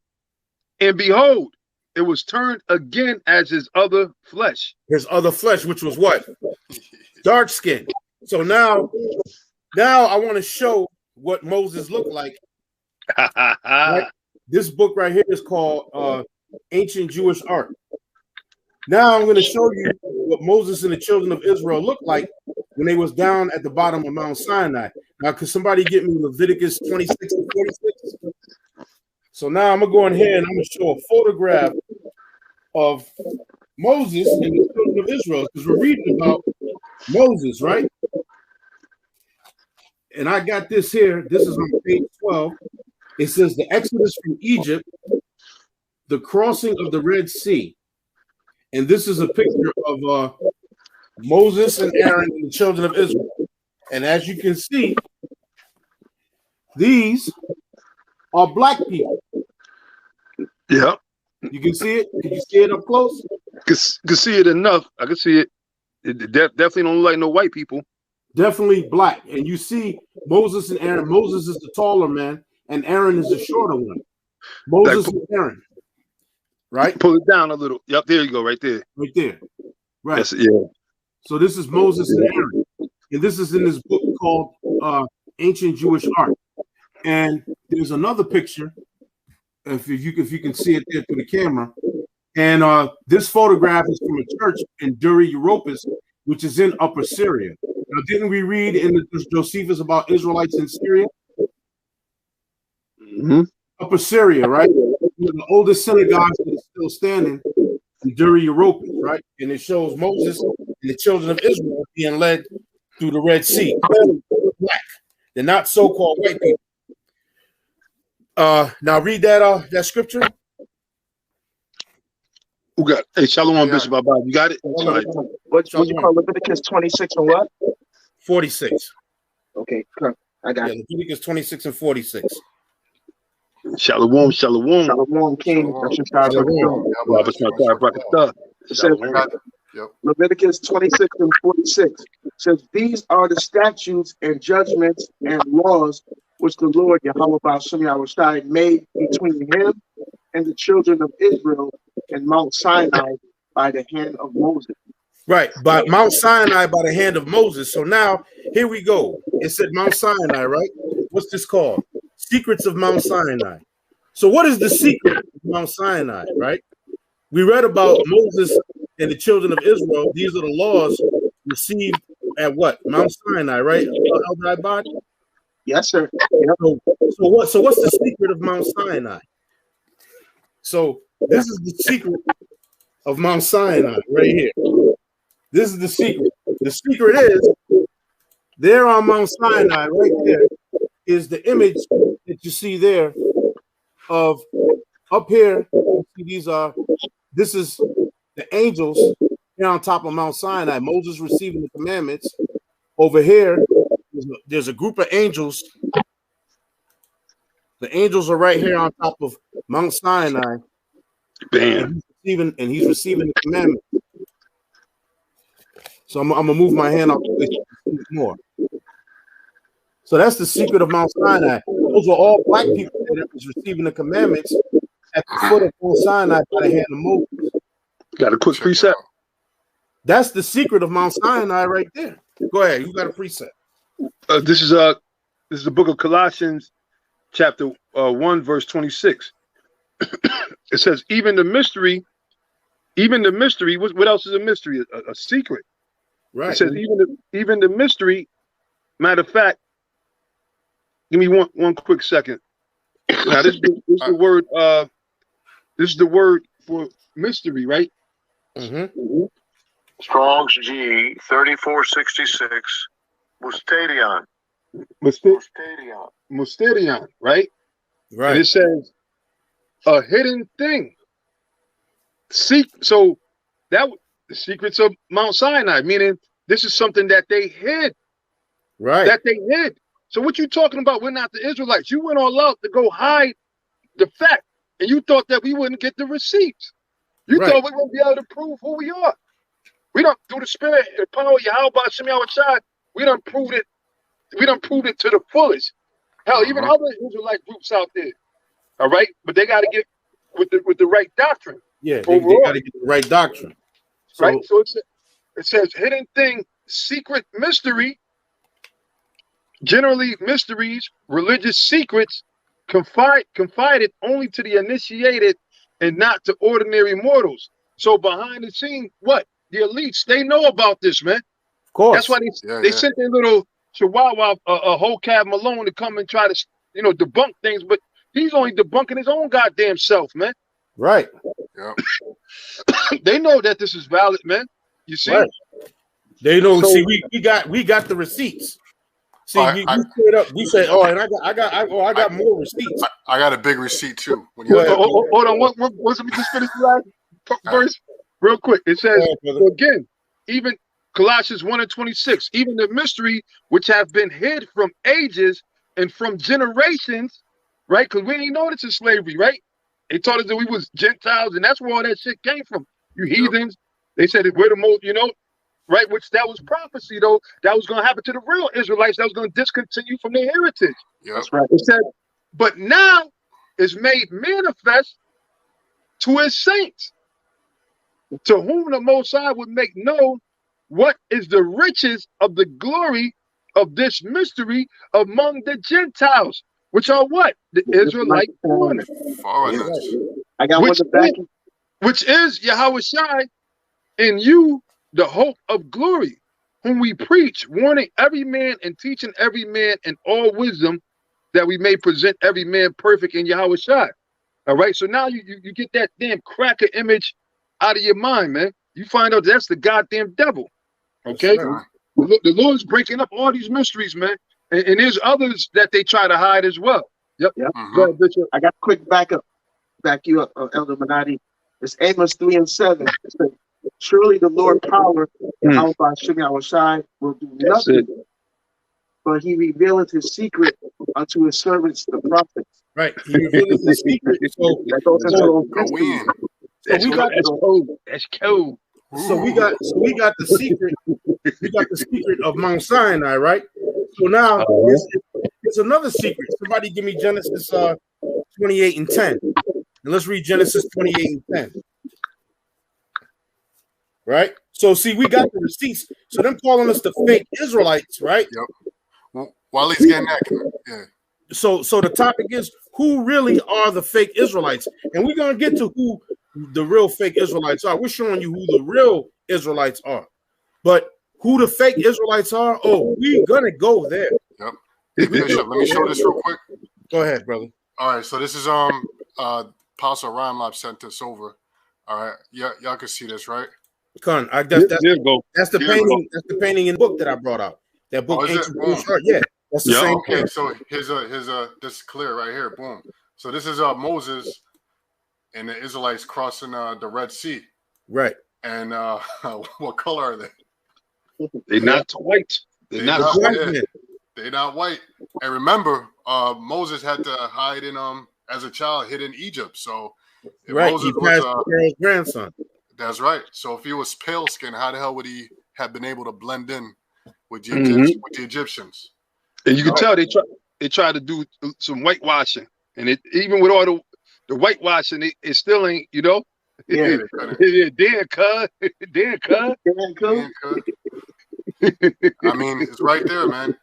And behold, it was turned again as his other flesh. His other flesh, which was what? Dark skin. So now I want to show what Moses looked like. Right? This book right here is called Ancient Jewish Art. Now I'm going to show you what Moses and the children of Israel looked like when they was down at the bottom of Mount Sinai. Now, could somebody get me Leviticus 26 and 46? So now I'm going to go in here and I'm going to show a photograph of Moses and the children of Israel, because we're reading about Moses, right? And I got this here. This is on page 12. It says the Exodus from Egypt, the crossing of the Red Sea. And this is a picture of Moses and Aaron and the children of Israel. And as you can see, these are black people. Yeah. You can see it? Can you see it up close? Can see it enough. I can see it. It definitely don't look like no white people. Definitely black. And you see Moses and Aaron. Moses is the taller man, and Aaron is the shorter one. Moses and Aaron. Right? Pull it down a little. Yep, there you go, right there. Right there. Right. Yes, yeah. So this is Moses and Aaron. And this is in this book called Ancient Jewish Art. And there's another picture, if you can see it there through the camera. And this photograph is from a church in Dura Europus, which is in Upper Syria. Now, didn't we read in the Josephus about Israelites in Syria? Upper Syria, right? The oldest synagogue that is still standing in Dura Europus, right? And it shows Moses and the children of Israel being led through the Red Sea. Black. They're not so-called white people. Now read that scripture. Who got? Hey, Shalom, Bishop Abba. You got it? What you call Leviticus 26 and what? 46. Okay, I got it. Leviticus 26 and 46. Shalom. Shalom, King. Leviticus 26 and 46 says, these are the statutes and judgments and laws which the Lord Yahweh Ba'ashem Yahushai made between him and the children of Israel in Mount Sinai by the hand of Moses. Right, by Mount Sinai by the hand of Moses. So now, here we go. It said Mount Sinai, right? What's this called? Secrets of Mount Sinai. So what is the secret of Mount Sinai, right? We read about Moses and the children of Israel. These are the laws received at what? Mount Sinai, right? Elder Ibad? Yes, sir. Yep. So what's the secret of Mount Sinai? So this is the secret of Mount Sinai right here. This is the secret. The secret is there on Mount Sinai right there is the image that you see there of up here. This is the angels here on top of Mount Sinai. Moses receiving the commandments. Over here, there's a group of angels. The angels are right here on top of Mount Sinai. Bam. And he's receiving the commandments. So I'm gonna move my hand up more. So that's the secret of Mount Sinai. Those are all black people that was receiving the commandments at the foot of Mount Sinai by the hand of Moses. Got a quick precept. That's the secret of Mount Sinai right there. Go ahead. You got a precept. This is the book of Colossians, chapter 1, verse 26. It says, even the mystery. What else is a mystery? A secret. Right. It says even the mystery. Matter of fact, give me one quick second. Now this is the word. This is the word for mystery, right? Mm-hmm. Strong's G 3466. Mustadion. Mysterion, right? Right. And it says a hidden thing. So that the secrets of Mount Sinai, meaning this is something that they hid. Right. That they hid. So what you talking about? We're not the Israelites. You went all out to go hide the fact, and you thought that we wouldn't get the receipts. You thought we wouldn't be able to prove who we are. We don't through the spirit and power of Yahweh Shem Yahweh. We done proved it. We done proved it to the fullest. Hell, even other Israelite groups out there. All right, but they got to get with the right doctrine. Yeah, they got to get the right doctrine. Right. So it says hidden thing, secret mystery. Generally, mysteries, religious secrets, confided only to the initiated and not to ordinary mortals. So behind the scene, what? The elites, they know about this, man. Of course. That's why they sent their little chihuahua, a whole cab Malone to come and try to, debunk things, but he's only debunking his own goddamn self, man. Right. Yeah. They know that this is valid, man. You see? Right. They know. So, see, we got the receipts. See, we straight up. We say, oh, and I got more receipts. I got a big receipt too. When hold on, let me just finish the last verse real quick. It says, so again, even Colossians 1 and 26, even the mystery which have been hid from ages and from generations, right? Because we didn't know this is slavery, right? They taught us that we was Gentiles, and that's where all that shit came from. You heathens. They said that we're the most, right? Which that was prophecy, though. That was going to happen to the real Israelites. That was going to discontinue from their heritage. Yep. That's right. It said, but now it's made manifest to his saints, to whom the Most High would make known what is the riches of the glory of this mystery among the Gentiles, which are what? The Israelite foreigners. I got one back. Which is Yahweh Shai in you, the hope of glory, whom we preach, warning every man and teaching every man in all wisdom, that we may present every man perfect in Yahweh Shai. All right. So now you get that damn cracker image out of your mind, man. You find out that's the goddamn devil. Okay. The Lord's breaking up all these mysteries, man. And there's others that they try to hide as well. Yep. Go ahead, Bishop. I got a quick back you up, Elder Menotti. It's Amos 3 and 7. It says, surely the Lord power, Yahweh Shem Yahweh Shai, will do nothing, but he revealeth his secret unto his servants, the prophets. Right. He revealeth his secret. That's cool. So we got the secret. We got the secret of Mount Sinai, right? So now it's another secret. Somebody give me Genesis 28 and 10. And let's read Genesis 28 and 10. Right? So see, we got the receipts. So them calling us the fake Israelites, right? Yep. Well, while he's getting that, yeah. So the topic is, who really are the fake Israelites? And we're gonna get to who the real fake Israelites are. We're showing you who the real Israelites are. But who the fake Israelites are, we're gonna go there. Yep. Hey, Bishop, let me show this real quick. Go ahead, brother. All right, so this is Apostle Rhymelab sent this over. All right, y'all can see this, right? That's the painting. That's the painting in the book that I brought out. That book, Ancient Jewish Art. Yeah, that's the same. Okay, so here's this is clear right here. Boom. So this is Moses and the Israelites crossing the Red Sea. Right. And what color are they? They're not white. They're not white. They're not white. And remember, Moses had to hide in as a child, hid in Egypt. So Moses was Pharaoh's grandson. That's right. So if he was pale skinned, how the hell would he have been able to blend in with the Egyptians? And you can tell they try to do some whitewashing, and even with all the whitewashing, it still ain't. Yeah. Dead cuz. Dead cuz. I mean, it's right there, man.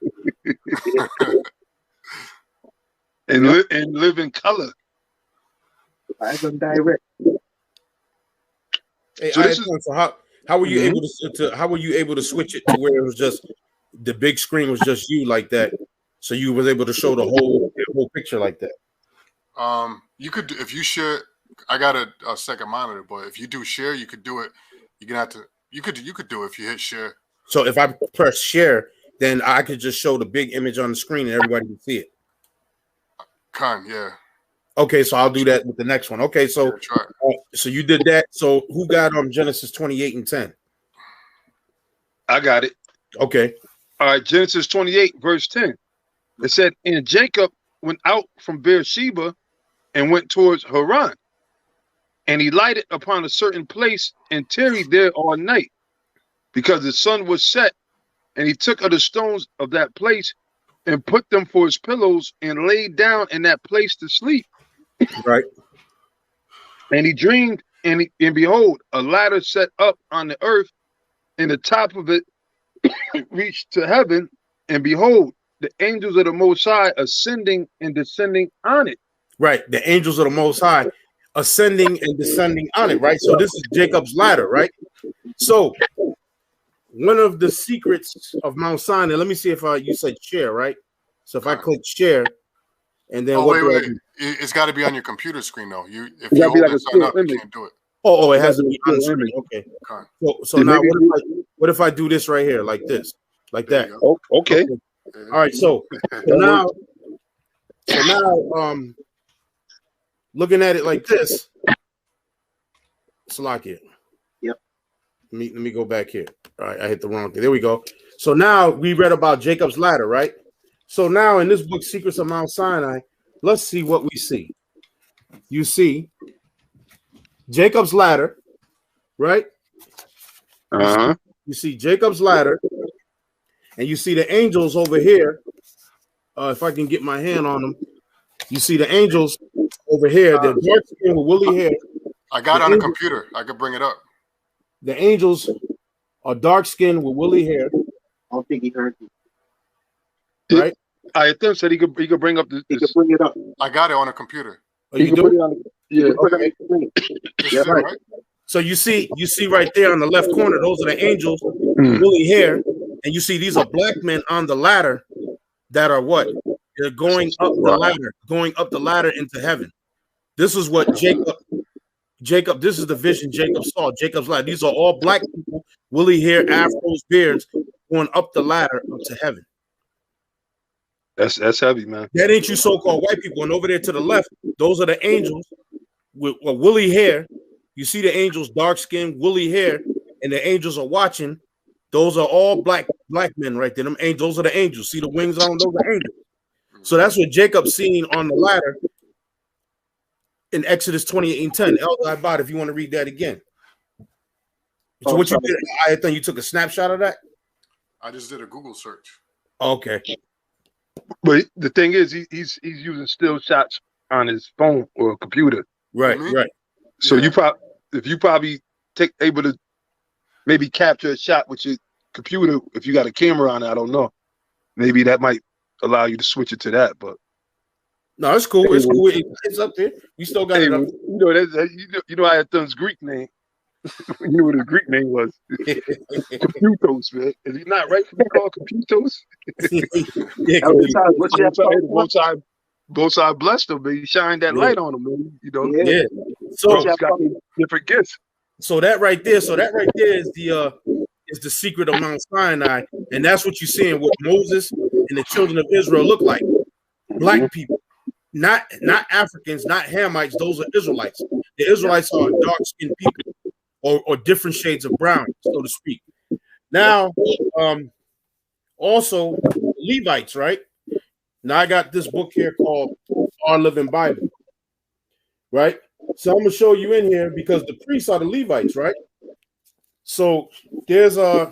And live in color. I them direct. Hey, So this is so how were you able to how were you able to switch it to where it was just the big screen was just you like that, so you was able to show the whole picture like that? You could, if you share. I got a second monitor, but if you do share, you could do it. You're gonna have to. You could do it if you hit share. So if I press share, then I could just show the big image on the screen and everybody can see it. Yeah. Okay, so I'll do that with the next one. Okay, so so you did that. So who got Genesis 28 and 10? I got it. Okay. All right, Genesis 28, verse 10. It said, and Jacob went out from Beersheba and went towards Haran. And he lighted upon a certain place and tarried there all night, because the sun was set. And he took of the stones of that place and put them for his pillows and laid down in that place to sleep. Right. And he dreamed, and behold, a ladder set up on the earth, and the top of it reached to heaven. And behold, the angels of the Most High ascending and descending on it. Right. The angels of the Most High ascending and descending on it. Right. So this is Jacob's ladder. Right. So one of the secrets of Mount Sinai. Let me see if you said share. Right. So if I click share, and then wait. It's got to be on your computer screen though. If you hold like this sign up, you can't do it. Oh, it has to be on the screen. Okay. So now what if I do this right here, like this, like that? Oh, okay. All right. So now, looking at it like this, Salakia. Yep. Let me go back here. All right, I hit the wrong thing. There we go. So now we read about Jacob's ladder, right? So now in this book, Secrets of Mount Sinai, let's see what we see. You see Jacob's ladder, right? Uh-huh. You see Jacob's ladder, and you see the angels over here. If I can get my hand on them, you see the angels over here. They're dark skin with woolly hair. I got it on the computer. I could bring it up. The angels are dark skinned with woolly hair. I don't think he heard you. Right? I think said he could bring up the. He could bring it up. I got it on the computer. Oh, you do? Yeah. Okay. Yeah, right. So you see right there on the left corner, those are the angels with woolly hair, and you see these are black men on the ladder that are what? They're going up the ladder into heaven. This is what Jacob, this is the vision Jacob saw. Jacob's ladder. These are all black people, woolly hair, afros, beards, going up the ladder up to heaven. That's heavy, man. That ain't you so-called white people. And over there to the left, those are the angels with woolly hair. You see the angels, dark skin, woolly hair, and the angels are watching. Those are all black men right there. Them angels, those are the angels. See the wings on those are angels. So that's what Jacob's seeing on the ladder in Exodus 28 and 10. Elder Ibad, if you want to read that again. So what you did, I think you took a snapshot of that? I just did a Google search. Okay. But the thing is, he's using still shots on his phone or computer. Right, right. So if you able to maybe capture a shot with your computer, if you got a camera on it, I don't know. Maybe that might allow you to switch it to that. But no, it's cool. It's cool. It's up there. We still got it up there. You know I had done his Greek name. You know what his Greek name was? Computos, man. Is he not right to be called Computos? Both sides blessed him, man. He shined that light on him, man. You know, so he's got different gifts. So that right there is the secret of Mount Sinai, and that's what you're seeing. What Moses and the children of Israel look like: black people, not Africans, not Hamites. Those are Israelites. The Israelites are dark-skinned people, or different shades of brown, so to speak. Now, also Levites, right? Now I got this book here called Our Living Bible, right? So I'm gonna show you in here because the priests are the Levites, right? So there's an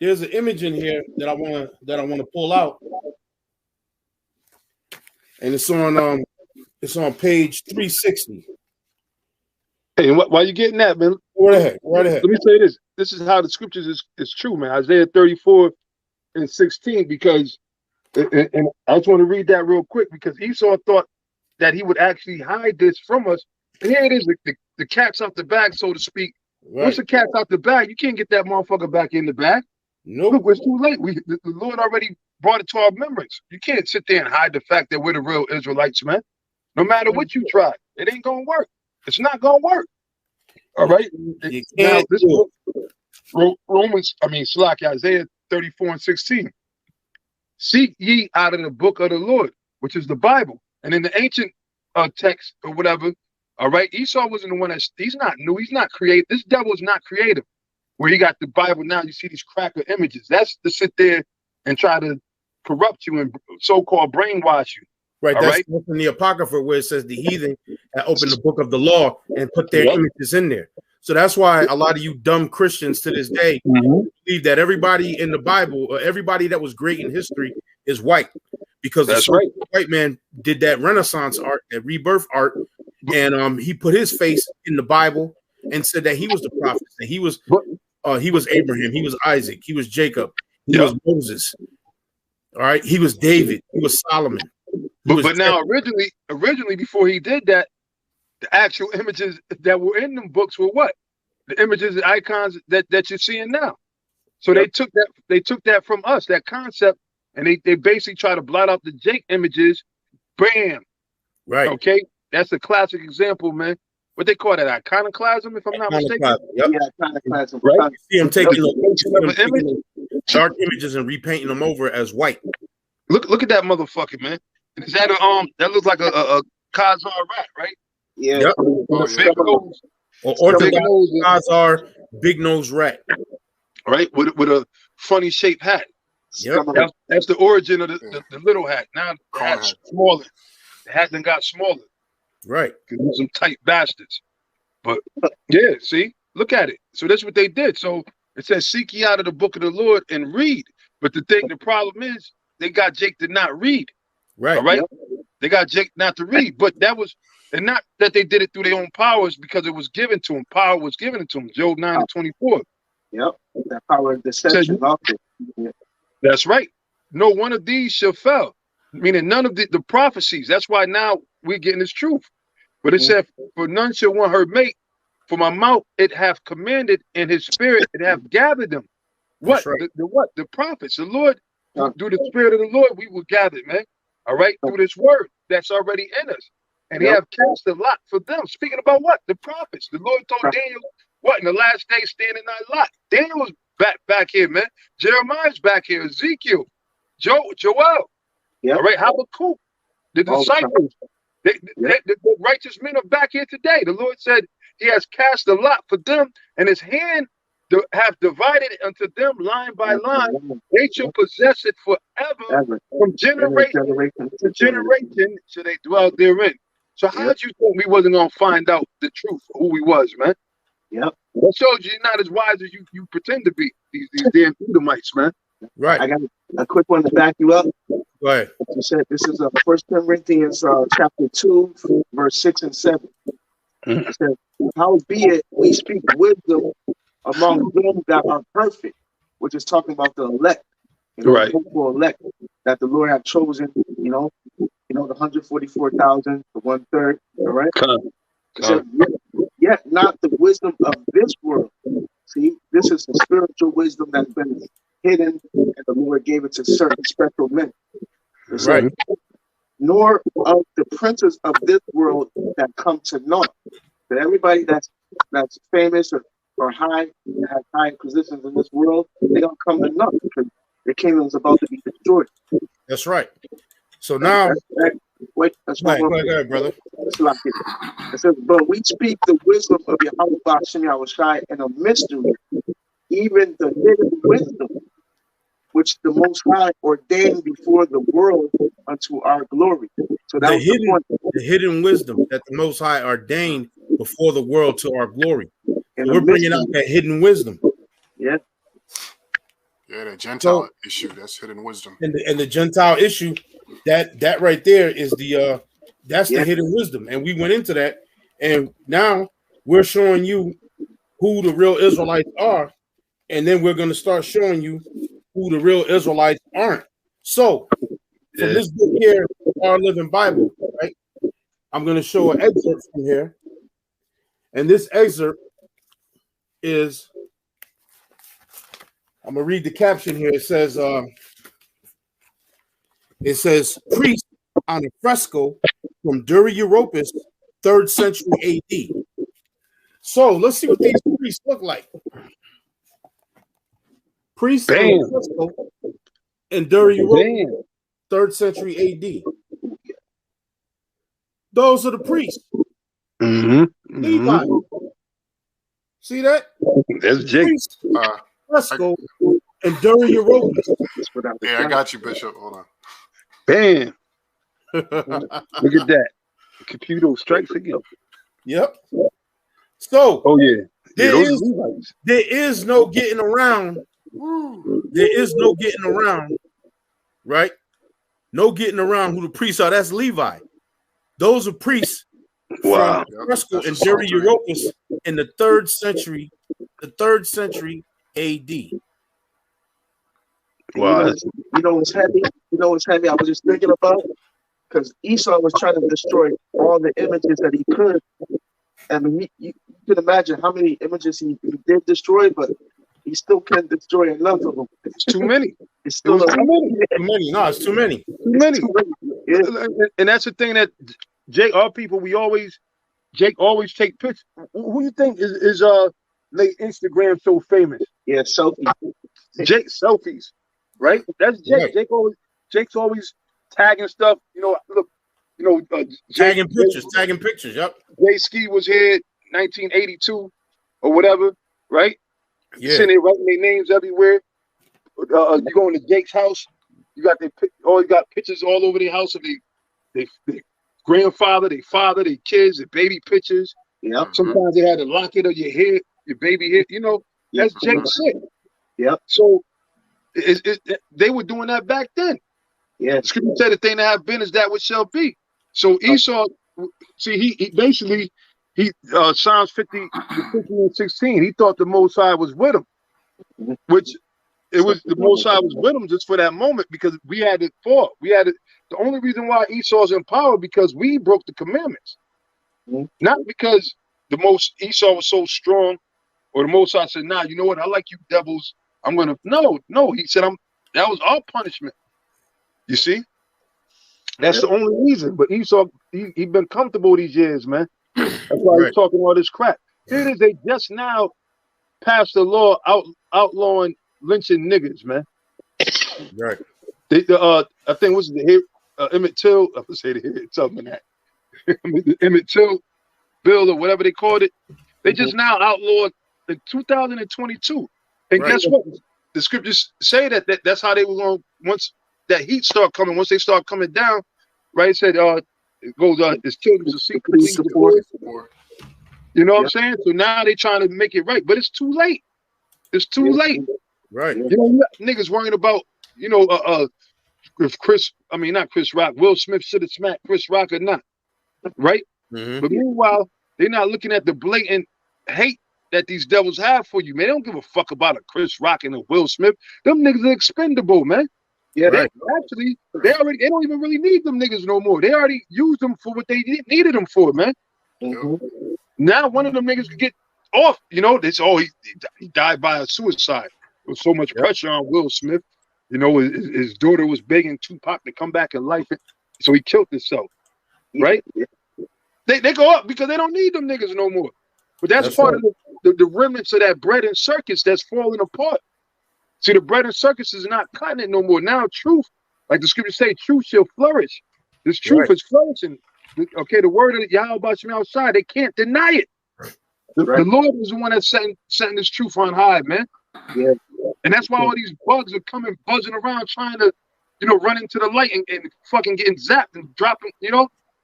image in here that I wanna pull out, and it's on page 360. Hey, why you getting that, man? Right ahead. Right ahead. Let me say this. This is how the scriptures is true, man. Isaiah 34:16, because and I just want to read that real quick, because Esau thought that he would actually hide this from us. And here it is, the cat's out the bag, so to speak. Right. Once the cat's out the bag, you can't get that motherfucker back in the bag. Nope. Look, it's too late. The Lord already brought it to our remembrance. You can't sit there and hide the fact that we're the real Israelites, man. No matter what you try, it ain't gonna work. It's not gonna work. All right. Now this Isaiah 34:16. Seek ye out of the book of the Lord, which is the Bible. And in the ancient text or whatever, all right, Esau wasn't the one he's not new, he's not creative. This devil is not creative. Where he got the Bible now, you see these cracker images. That's to sit there and try to corrupt you and so-called brainwash you. Right, that's in the Apocrypha where it says the heathen had opened the book of the law and put their images in there. So that's why a lot of you dumb Christians to this day believe that everybody in the Bible or everybody that was great in history is white, because that's the white man did that Renaissance art, that rebirth art, and he put his face in the Bible and said that he was the prophet, that he was Abraham, he was Isaac, he was Jacob, he was Moses. All right, he was David, he was Solomon. But now originally before he did that, the actual images that were in them books were what? The images and icons that you're seeing now. So they took that from us, that concept, and they basically try to blot out the Jake images. Bam. Right. Okay. That's a classic example, man. What they call that, iconoclasm, if I'm not mistaken. Yep. Yeah, iconoclasm. Right. You see him taking dark images and repainting them over as white. Look at that motherfucker, man. Is that that looks like a Khazar rat, right? Yeah. Yep. Big nose. Or Orthodox Khazar big nose rat. Right, with a funny shaped hat. Yep. That's the origin of the little hat. Now the hat's smaller. The hat then got smaller. Right. Because some tight bastards. But yeah, see, look at it. So that's what they did. So it says, seek ye out of the book of the Lord and read. But the problem is they got Jake to not read. Right. All right. Yep. They got Jake not to read. But that was, and not that they did it through their own powers, because it was given to them. Power was given to them. Job 9:24. Yep. That power of deception. That's right. No one of these shall fail. Meaning none of the prophecies. That's why now we're getting this truth. But it said, for none shall want her mate. For my mouth it hath commanded, and his spirit it hath gathered them. What? Right. The prophets. The Lord, through the spirit of the Lord, we will gather, man. All right? Through this word that's already in us. And he have cast a lot for them. Speaking about what? The prophets. The Lord told Daniel, what? In the last days stand in thy lot. Daniel was back here, man. Jeremiah's back here. Ezekiel. Joel. All right? Habakkuk. The disciples. The righteous men are back here today. The Lord said he has cast a lot for them, and his hand have divided it unto them line by line. They shall possess it forever. From generation to generation shall they dwell therein. So how did you think we wasn't going to find out the truth of who we was, man? Yep. That shows you're not as wise as you pretend to be, these damn Edomites, man. Right. I got a quick one to back you up. Go ahead. You said this is 1 Corinthians chapter 2, verse 6 and 7. It says, howbeit we speak wisdom among them that are perfect, which is talking about the elect, right? The elect that the Lord have chosen, the 144,000, the 1/3, all right? Says, yet not the wisdom of this world. See, this is the spiritual wisdom that's been hidden, and the Lord gave it to certain special men. Right. Nor of the princes of this world that come to naught. That everybody that's famous or high, has high positions in this world, they don't come to naught because the kingdom is about to be destroyed. That's right. So now, that's go ahead, brother. It says, but we speak the wisdom of Yahweh B'Shem Yahushai in a mystery, even the hidden wisdom, which the Most High ordained before the world unto our glory. So that the hidden wisdom that the Most High ordained before the world to our glory. And we're bringing out that hidden wisdom. Yeah. Yeah, the Gentile issue, that's hidden wisdom. And the Gentile issue, that right there is the hidden wisdom. And we went into that, and now we're showing you who the real Israelites are, and then we're going to start showing you who the real Israelites aren't. So, from this book here, Our Living Bible, right? I'm going to show an excerpt from here, and this excerpt is, I'm going to read the caption here. It says, priest on a fresco from Dura Europus, 3rd century AD. So let's see what these priests look like. Priests on a fresco in Dura Europus, 3rd century AD. Those are the priests. Levi. See that? That's Jake. Fresco and Dura Europus. Yeah, I got you, Bishop. Hold on. Bam. Look at that. The computer strikes again. Yep. So, there is no getting around. There is no getting around, right? No getting around who the priests are. That's Levi. Those are priests from Fresco and Dura Europus in the 3rd century AD. Wow. You know what's heavy? I was just thinking about, because Esau was trying to destroy all the images that he could. I mean, you can imagine how many images he did destroy, but he still can't destroy enough of them. It's too many. It's still too many. Too many. No, it's too many. Too many. Yeah. And that's the thing that Jake, our people, Jake always take pictures. Who you think is made Instagram so famous? Yeah, selfies. Jake selfies, right? That's Jake. Right. Jake's always tagging stuff. Look, tagging pictures. Yep. Jay Ski was here 1982 or whatever, right? Yeah. Sitting there writing their names everywhere. You go into Jake's house, you got pictures all over their house of their grandfather, their father, their kids, their baby pictures. Yep. Sometimes they had a locket of your hair, your baby hair. That's Jake's shit. Yep. So they were doing that back then. Yeah. The scripture said the thing that have been is that which shall be. So Esau, see, he basically Psalms 50 and 16. He thought the Most High was with him, which it was the Most High was with him just for that moment because we had it fought. The only reason why Esau's in power because we broke the commandments, not because Esau was so strong, or the Most High said, "Nah, you know what? I like you devils. I'm gonna." No. He said, That was our punishment. You see, that's the only reason. But Esau, he been comfortable these years, man. That's why he's talking all this crap. Here it is. They just now passed a law outlawing lynching niggas, man. Right. I think was the Emmett Till. I would say the something that the Emmett Till bill or whatever they called it. They just now outlawed in 2022. And guess what? The scriptures say that's how they were going once that heat once they start coming down, right? It said it goes it's children to seek police support. You know what I'm saying? So now they trying to make it right, but it's too late. It's too late. Right. Niggas worrying about, if not Chris Rock, Will Smith should have smacked Chris Rock or not. Right? Mm-hmm. But meanwhile, they're not looking at the blatant hate that these devils have for you, man. They don't give a fuck about a Chris Rock and a Will Smith. Them niggas are expendable, man. Yeah, right. They don't even really need them niggas no more. They already used them for what they needed them for, man. Mm-hmm. Now one of them niggas could get off. They say, he died by a suicide. There was so much pressure on Will Smith. His daughter was begging Tupac to come back in life, so he killed himself. Right? They go up because they don't need them niggas no more. But that's part of the remnants of that bread and circus that's falling apart. See, the bread and circus is not cutting it no more. Now, truth, like the scriptures say, truth shall flourish. This truth is flourishing. Okay, the word of Yahweh Shem outside, they can't deny it. The Lord is the one that's setting this truth on high, man. Yeah. And that's why all these bugs are coming, buzzing around, trying to, run into the light and fucking getting zapped and dropping,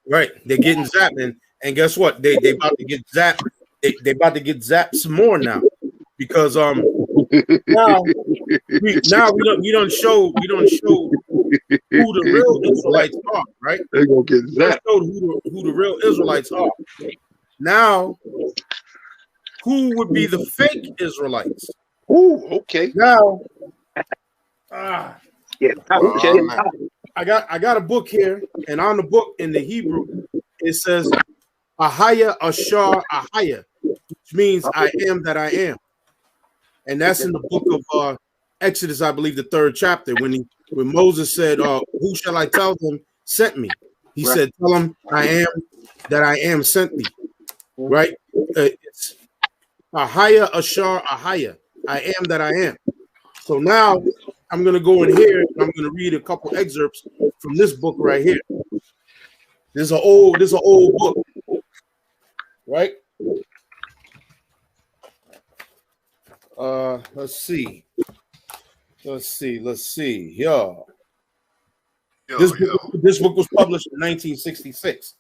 Right. They're getting zapped. And guess what? They about to get zapped. They about to get zapped some more now. Because now we don't show who the real Israelites are, right? They're gonna get zapped. Who the real Israelites are. Now who would be the fake Israelites. Ooh, okay. Now, Yeah. Oh, man. I got a book here, and on the book in the Hebrew, it says Ahaya Ashar Ahaya, which means I am that I am. And that's in the book of Exodus, I believe, the 3rd chapter, when Moses said, who shall I tell them sent me? He said, tell them I am that I am sent me. Right? It's Ahaya Ashar Ahaya. I am that I am. So now I'm going to go in here and I'm going to read a couple excerpts from this book right here. This is an old book, right? Let's see. Yeah. This book was published in 1966.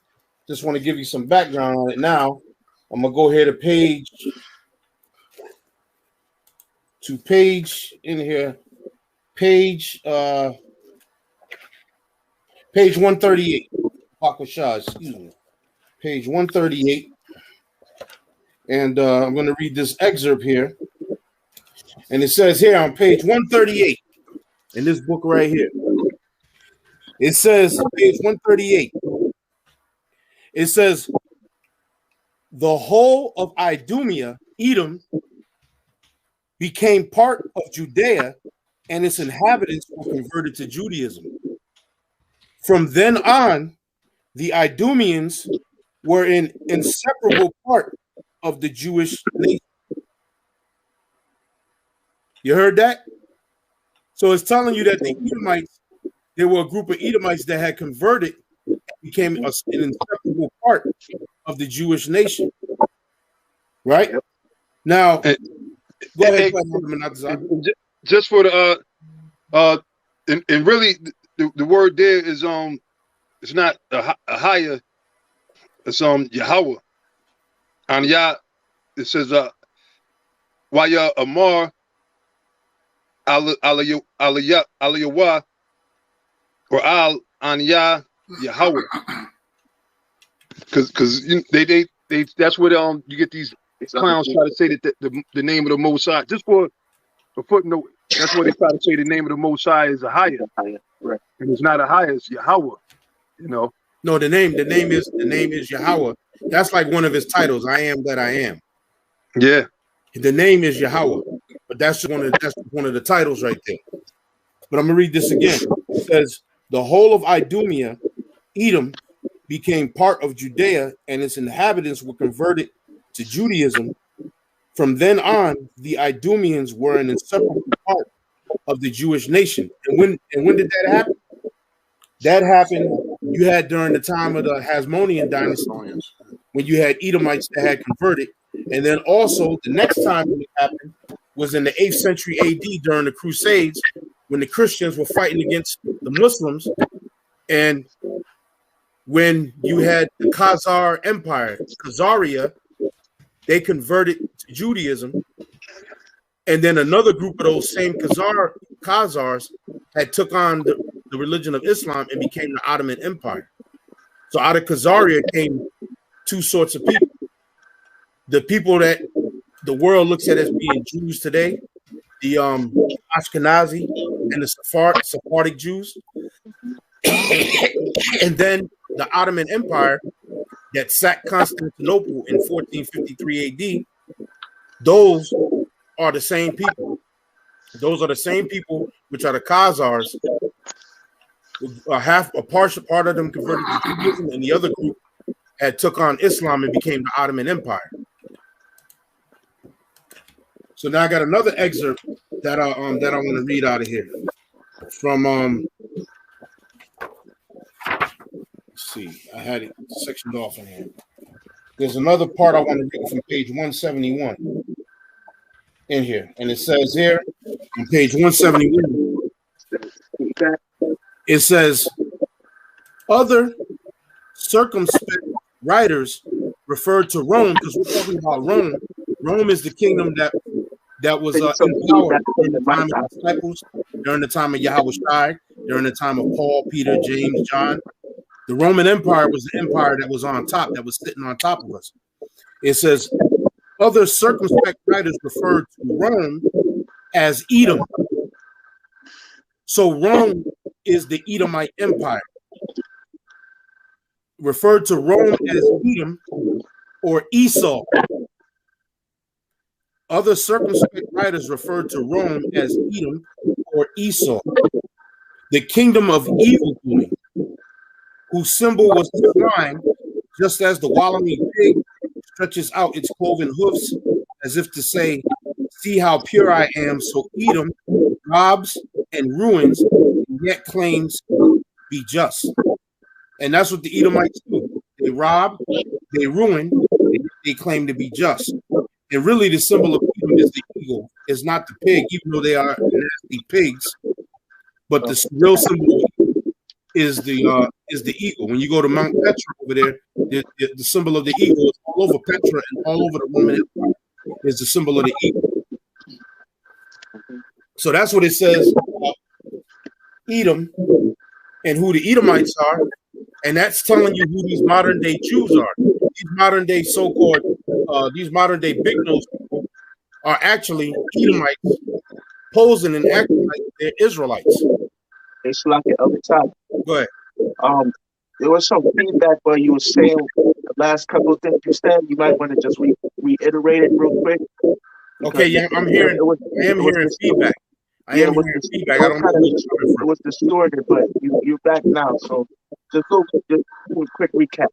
Just want to give you some background on it now. I'm going to go here to page in here. Page 138. Shah, excuse me. Page 138. And I'm going to read this excerpt here. And it says here on page 138 in this book right here. It says, page 138. It says, the whole of Idumea, Edom, became part of Judea, and its inhabitants were converted to Judaism. From then on, the Idumeans were an inseparable part of the Jewish nation. You heard that? So it's telling you that the Edomites, there were a group of Edomites that had converted, became an inseparable part of the Jewish nation. Right? Now, go ahead. Just for the and really the word there is it's not a higher, it's Yahweh. On Yah, it says Waya Amar Aliyah or Al Anya Yahweh. Because they that's what you get these clowns try to say that the name of the Most High, just for a footnote, that's what they try to say the name of the Most High is Ahaya. Right. And it's not Ahaya, it's Yahweh. You know. No, the name is Yahweh. That's like one of his titles. I am that I am. Yeah. The name is Yahweh, but that's one of the titles right there. But I'm gonna read this again. It says, the whole of Idumea, Edom, became part of Judea, and its inhabitants were converted to Judaism. From then on, the Idumeans were an inseparable part of the Jewish nation. And when did that happen? That happened, you had during the time of the Hasmonean dynasty, when you had Edomites that had converted. And then also the next time it happened was in the 8th century AD during the Crusades, when the Christians were fighting against the Muslims. And when you had the Khazar Empire, Khazaria, they converted to Judaism. And then another group of those same Khazars had took on the religion of Islam and became the Ottoman Empire. So out of Khazaria came two sorts of people. The people that the world looks at as being Jews today, the Ashkenazi and the Sephardic Jews. And then the Ottoman Empire that sacked Constantinople in 1453 AD, those are the same people. Those are the same people, which are the Khazars. A partial part of them converted to Judaism, and the other group had took on Islam and became the Ottoman Empire. So now I got another excerpt that I want to read out of here from let's see, I had it sectioned off in here. There's another part I want to read from page 171 in here, and it says here on page 171, it says other circumspect writers referred to Rome, because we're talking about Rome. Rome is the kingdom that was in power during the time of the disciples, during the time of Yahweh Shai, during the time of Paul, Peter, James, John. The Roman Empire was the empire that was on top, that was sitting on top of us. It says, Other circumspect writers refer to Rome as Edom. So Rome is the Edomite Empire. Referred to Rome as Edom or Esau. Other circumspect writers refer to Rome as Edom or Esau. The kingdom of evil doing, whose symbol was the swine, just as the wallowing pig stretches out its cloven hoofs, as if to say, see how pure I am. So Edom robs and ruins, and yet claims to be just. And that's what the Edomites do. They rob, they ruin, they claim to be just. And really the symbol of Edom is the eagle. It's not the pig, even though they are nasty pigs. But the real symbol is the eagle. When you go to Mount Petra over there, the symbol of the eagle is all over Petra and all over the Roman Empire. Is the symbol of the eagle. So that's what it says about Edom and who the Edomites are, and that's telling you who these modern day Jews are. These modern day so-called, these modern day big nose people are actually Edomites, posing and acting like they're Israelites. They slack it every time. Go ahead. There was some feedback where you were saying the last couple of things you said. You might want to just reiterate it real quick. Okay, yeah, I'm hearing. I am hearing feedback. I am hearing feedback. I don't know where it's coming from. It was distorted, but you're back now. So just do a quick recap.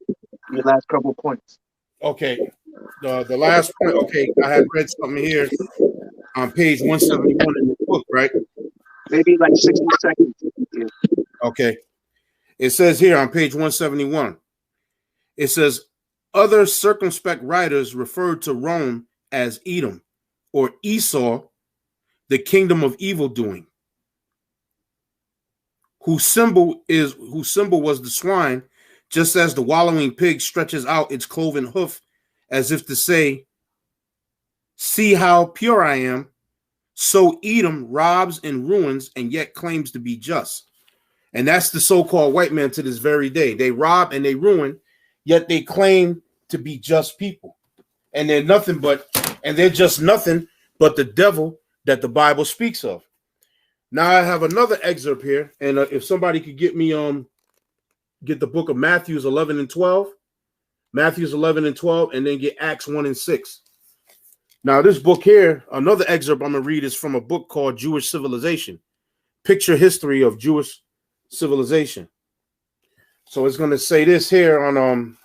Your last couple of points. Okay, the last point. Okay, I had read something here on page 171 in the book, right? Maybe like 60 seconds. Yeah. Okay. It says here on page 171, it says, other circumspect writers referred to Rome as Edom or Esau, the kingdom of evil doing, whose symbol was the swine, just as the wallowing pig stretches out its cloven hoof, as if to say, see how pure I am. So Edom robs and ruins and yet claims to be just. And that's the so-called white man to this very day. They rob and they ruin, yet they claim to be just people. And they're just nothing but the devil that the Bible speaks of. Now I have another excerpt here, and if somebody could get me get the book of Matthew 11 and 12, Matthew 11 and 12, and then get Acts 1 and 6. Now this book here, another excerpt I'm gonna read is from a book called Jewish Civilization, Picture History of Jewish Civilization. So it's going to say this here on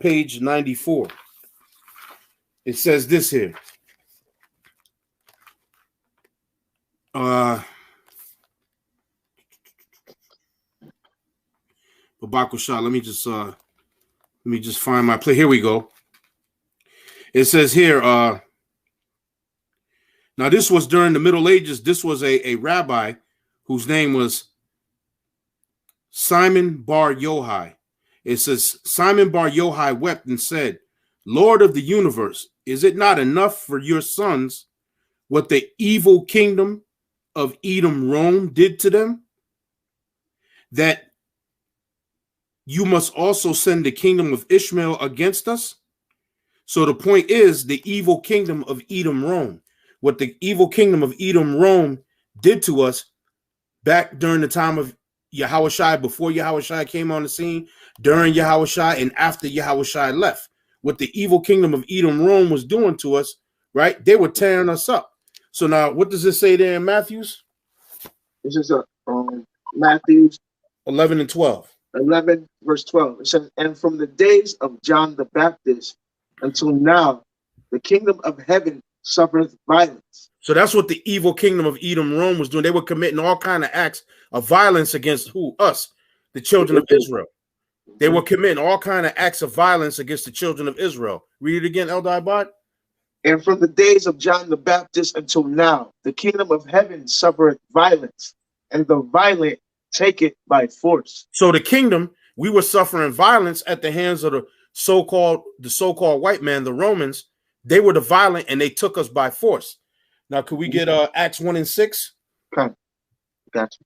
page 94. It says this here. Babakusha, let me just find my play. Here we go. It says here, now this was during the Middle Ages. This was a rabbi whose name was Simon Bar Yochai. It says, Simon Bar Yochai wept and said, Lord of the universe, is it not enough for your sons what the evil kingdom of Edom Rome did to them, that you must also send the kingdom of Ishmael against us? So the point is the evil kingdom of Edom Rome. What the evil kingdom of Edom Rome did to us back during the time of Yahushua, before Yahushua came on the scene, during Yahushua, and after Yahushua left. What the evil kingdom of Edom Rome was doing to us, right? They were tearing us up. So now, what does it say there in Matthews? This is Matthews 11 and 12. 11, verse 12. It says, and from the days of John the Baptist until now, the kingdom of heaven suffereth violence. So that's what the evil kingdom of Edom Rome was doing. They were committing all kinds of acts of violence against who? Us, the children of Israel. They were committing all kinds of acts of violence against the children of Israel. Read it again, Eldai Bot. And from the days of John the Baptist until now, the kingdom of heaven suffereth violence, and the violent take it by force. So the kingdom, we were suffering violence at the hands of the so-called white man, the Romans. They were the violent, and they took us by force. Now, could we get Acts 1 and 6? Okay, gotcha.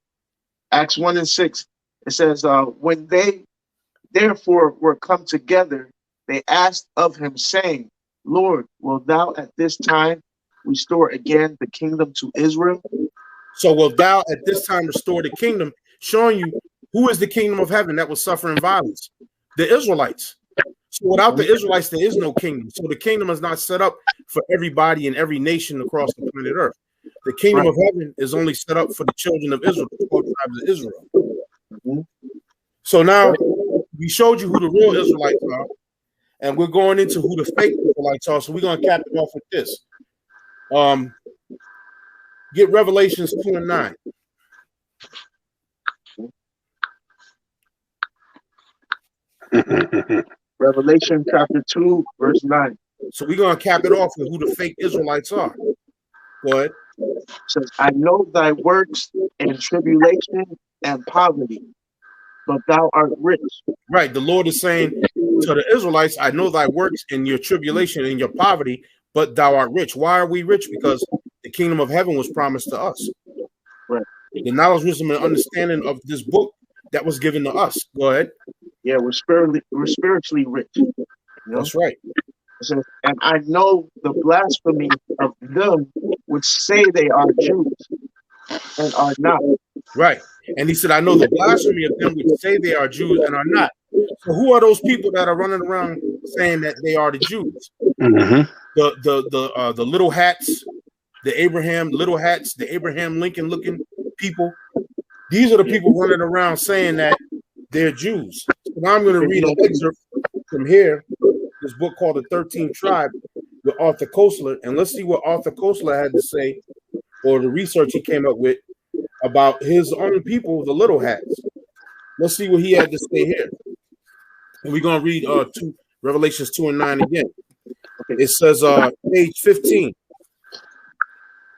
Acts 1 and 6. It says, when they therefore were come together, they asked of him, saying, Lord, will thou at this time restore again the kingdom to Israel? So will thou at this time restore the kingdom, showing you who is the kingdom of heaven that was suffering violence? The Israelites. So without the Israelites, there is no kingdom. So the kingdom is not set up for everybody in every nation across the planet Earth. The kingdom of heaven is only set up for the children of Israel, the 12 tribes of Israel. So now we showed you who the real Israelites are, and we're going into who the fake Israelites are. So we're going to cap it off with this. Get Revelations 2 and 9. Revelation chapter 2, verse 9. So we're going to cap it off with who the fake Israelites are. Go ahead. It says, I know thy works and tribulation and poverty, but thou art rich. Right. The Lord is saying to the Israelites, I know thy works and your tribulation and your poverty, but thou art rich. Why are we rich? Because the kingdom of heaven was promised to us. Right. The knowledge, wisdom, and understanding of this book that was given to us. Go ahead. Yeah, we're spiritually rich. You know? That's right. It says, and I know the blasphemy of them which say they are Jews and are not. Right. And he said, I know the blasphemy of them which say they are Jews and are not. So who are those people that are running around saying that they are the Jews? The little hats, the Abraham little hats, the Abraham Lincoln looking people. These are the people running around saying that they're Jews. So now I'm going to read an excerpt from here, this book called The 13th Tribe with Arthur Koestler, and let's see what Arthur Koestler had to say, or the research he came up with about his own people, the little hats. Let's see what he had to say here. And we're going to read Revelations 2 and 9 again. It says, page 15.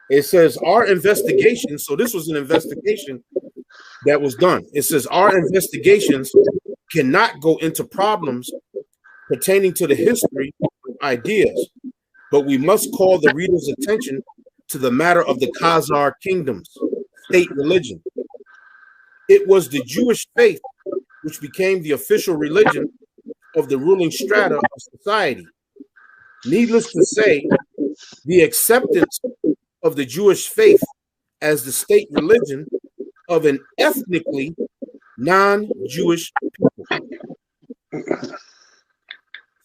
It says, our investigation, so this was an investigation that was done. It says, our investigations cannot go into problems pertaining to the history of ideas, but we must call the reader's attention to the matter of the Khazar kingdom's state religion. It was the Jewish faith which became the official religion of the ruling strata of society. Needless to say, the acceptance of the Jewish faith as the state religion of an ethnically non-Jewish people.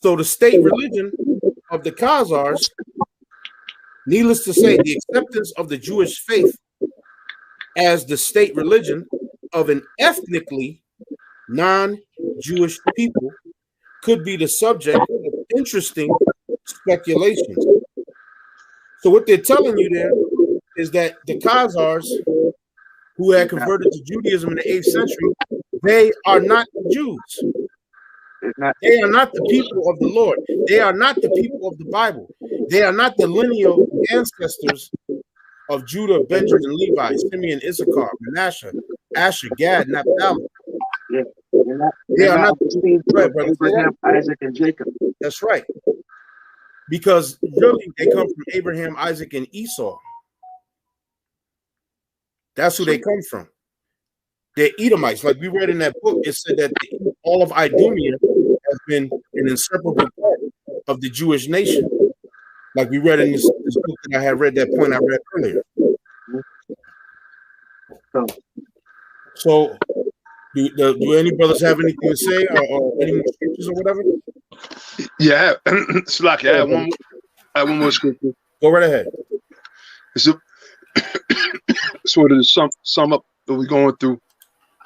So the state religion of the Khazars, needless to say, the acceptance of the Jewish faith as the state religion of an ethnically non-Jewish people could be the subject of interesting speculations. So what they're telling you there is that the Khazars, who had converted to Judaism in the 8th century, they are not Jews. They are not the people of the Lord. They are not the people of the Bible. They are not the lineal ancestors of Judah, Benjamin, Levi, Simeon, Issachar, Manasseh, Asher, Gad, Naphtali. Yeah. They are not the seed of Abraham, Isaac, and Jacob. That's right. Because really, they come from Abraham, Isaac, and Esau. That's who they come from. They're Edomites. Like we read in that book, it said that all of Idumea has been an inseparable part of the Jewish nation. Like we read in this book that I had read, that point I read earlier. So, do any brothers have anything to say, or any more scriptures or whatever? Yeah, Slacky, I have one more scripture. Go right ahead. It's sort of sum up what we're going through.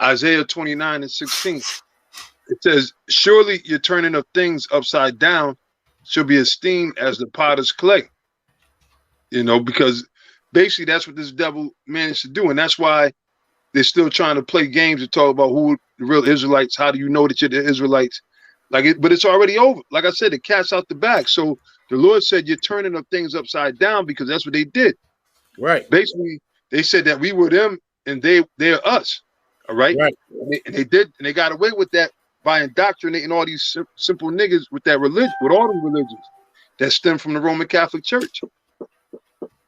Isaiah 29 and 16. It says, surely your turning of things upside down shall be esteemed as the potter's clay. You know, because basically that's what this devil managed to do. And that's why they're still trying to play games and talk about who the real Israelites. How do you know that you're the Israelites? But it's already over. Like I said, the cat's out the bag. So the Lord said, you're turning of things upside down, because that's what they did. Right. Basically, they said that we were them and they're us. All right. Right. And they got away with that by indoctrinating all these simple niggas with that religion, with all the religions that stem from the Roman Catholic Church.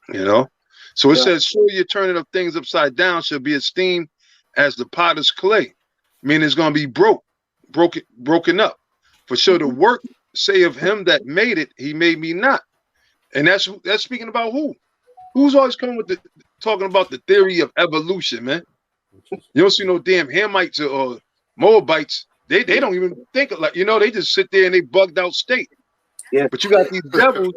You know? So it says, surely your turning of things upside down shall be esteemed as the potter's clay. Meaning it's going to be broken up. For sure, the work say of him that made it, he made me not. And that's speaking about who? Who's always coming with talking about the theory of evolution, man? You don't see no damn Hamites or Moabites. They don't even think of, like, they just sit there and they bugged out state. Yeah. But you got these devils,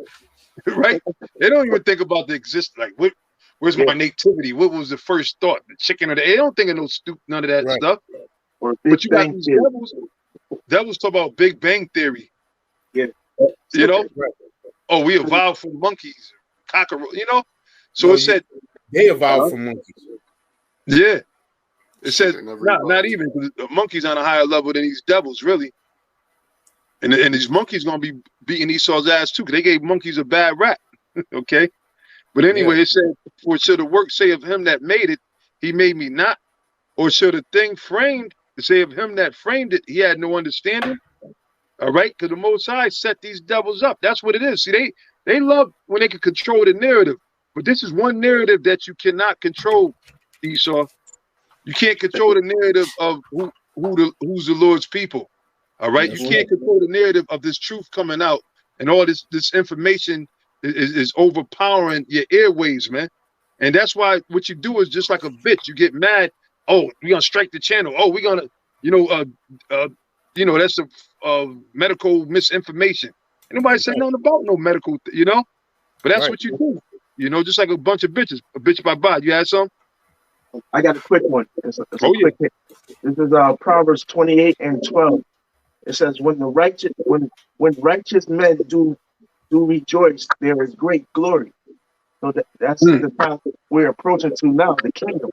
right? They don't even think about the existence. Like, where's my nativity? What was the first thought? The chicken or they don't think of none of that stuff. But you got these devils talk about Big Bang Theory. Yeah. Oh, we evolved from monkeys, cockroach, So it said they evolved from monkeys. Yeah. It says not even, because the monkeys on a higher level than these devils, really. And these monkeys gonna be beating Esau's ass too, because they gave monkeys a bad rap. Okay. But anyway, it said, for should the work say of him that made it, he made me not, or should a thing framed say of him that framed it, he had no understanding. All right, because the Most High set these devils up. That's what it is. See, they love when they can control the narrative, but this is one narrative that you cannot control, Esau. You can't control the narrative of who's the Lord's people. All right, you can't control the narrative of this truth coming out, and all this information is overpowering your airwaves, man. And that's why what you do is just like a bitch. You get mad. Oh, we're gonna strike the channel. Oh, we're gonna, that's a medical misinformation. Anybody say nothing about no medical, but that's what you do. Just like a bunch of bitches. A bitch by. You had some? I got a quick one. It's a quick hit. This is Proverbs 28:12. It says, when righteous men do rejoice, there is great glory. So that's the time we're approaching to now, the kingdom.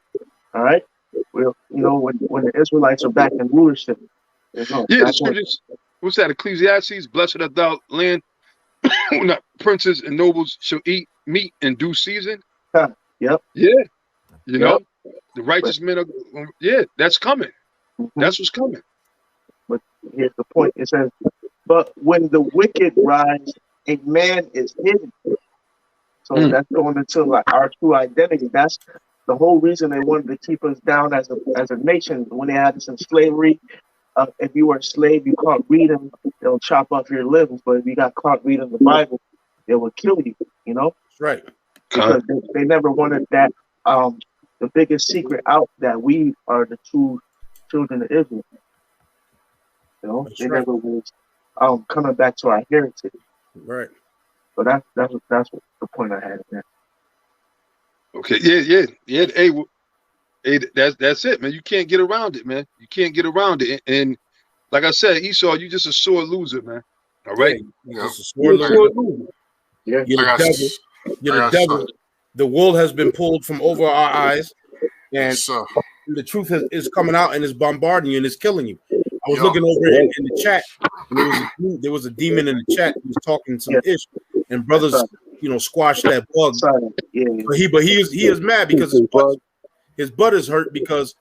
All right. When the Israelites are back in rulership. The scriptures. What's that? Ecclesiastes. Blessed art thou land, not princes and nobles shall eat meat in due season. Yep. Yeah. The righteous men are. That's coming. That's what's coming. But here's the point. It says, but when the wicked rise, a man is hidden. So that's going into like our true identity. That's the whole reason they wanted to keep us down as a nation. When they had us in slavery, if you were a slave, you caught reading, they'll chop off your limbs. But if you got caught reading the Bible, they will kill you. That's right. Because they never wanted that. The biggest secret out that we are the true children of Israel. They never was coming back to our heritage. Right. So that's what the point I had there. Okay. Yeah. Hey, that's it, man. You can't get around it, man. You can't get around it. And like I said, Esau, you just a sore loser, man. All right. You're a sore loser. Yeah. You're the devil. The wool has been pulled from over our eyes, and the truth is coming out and is bombarding you and is killing you. I was looking over in the chat, and there was a demon in the chat who was talking some ish, and brothers, squashed that bug. But he is mad because his butt is hurt because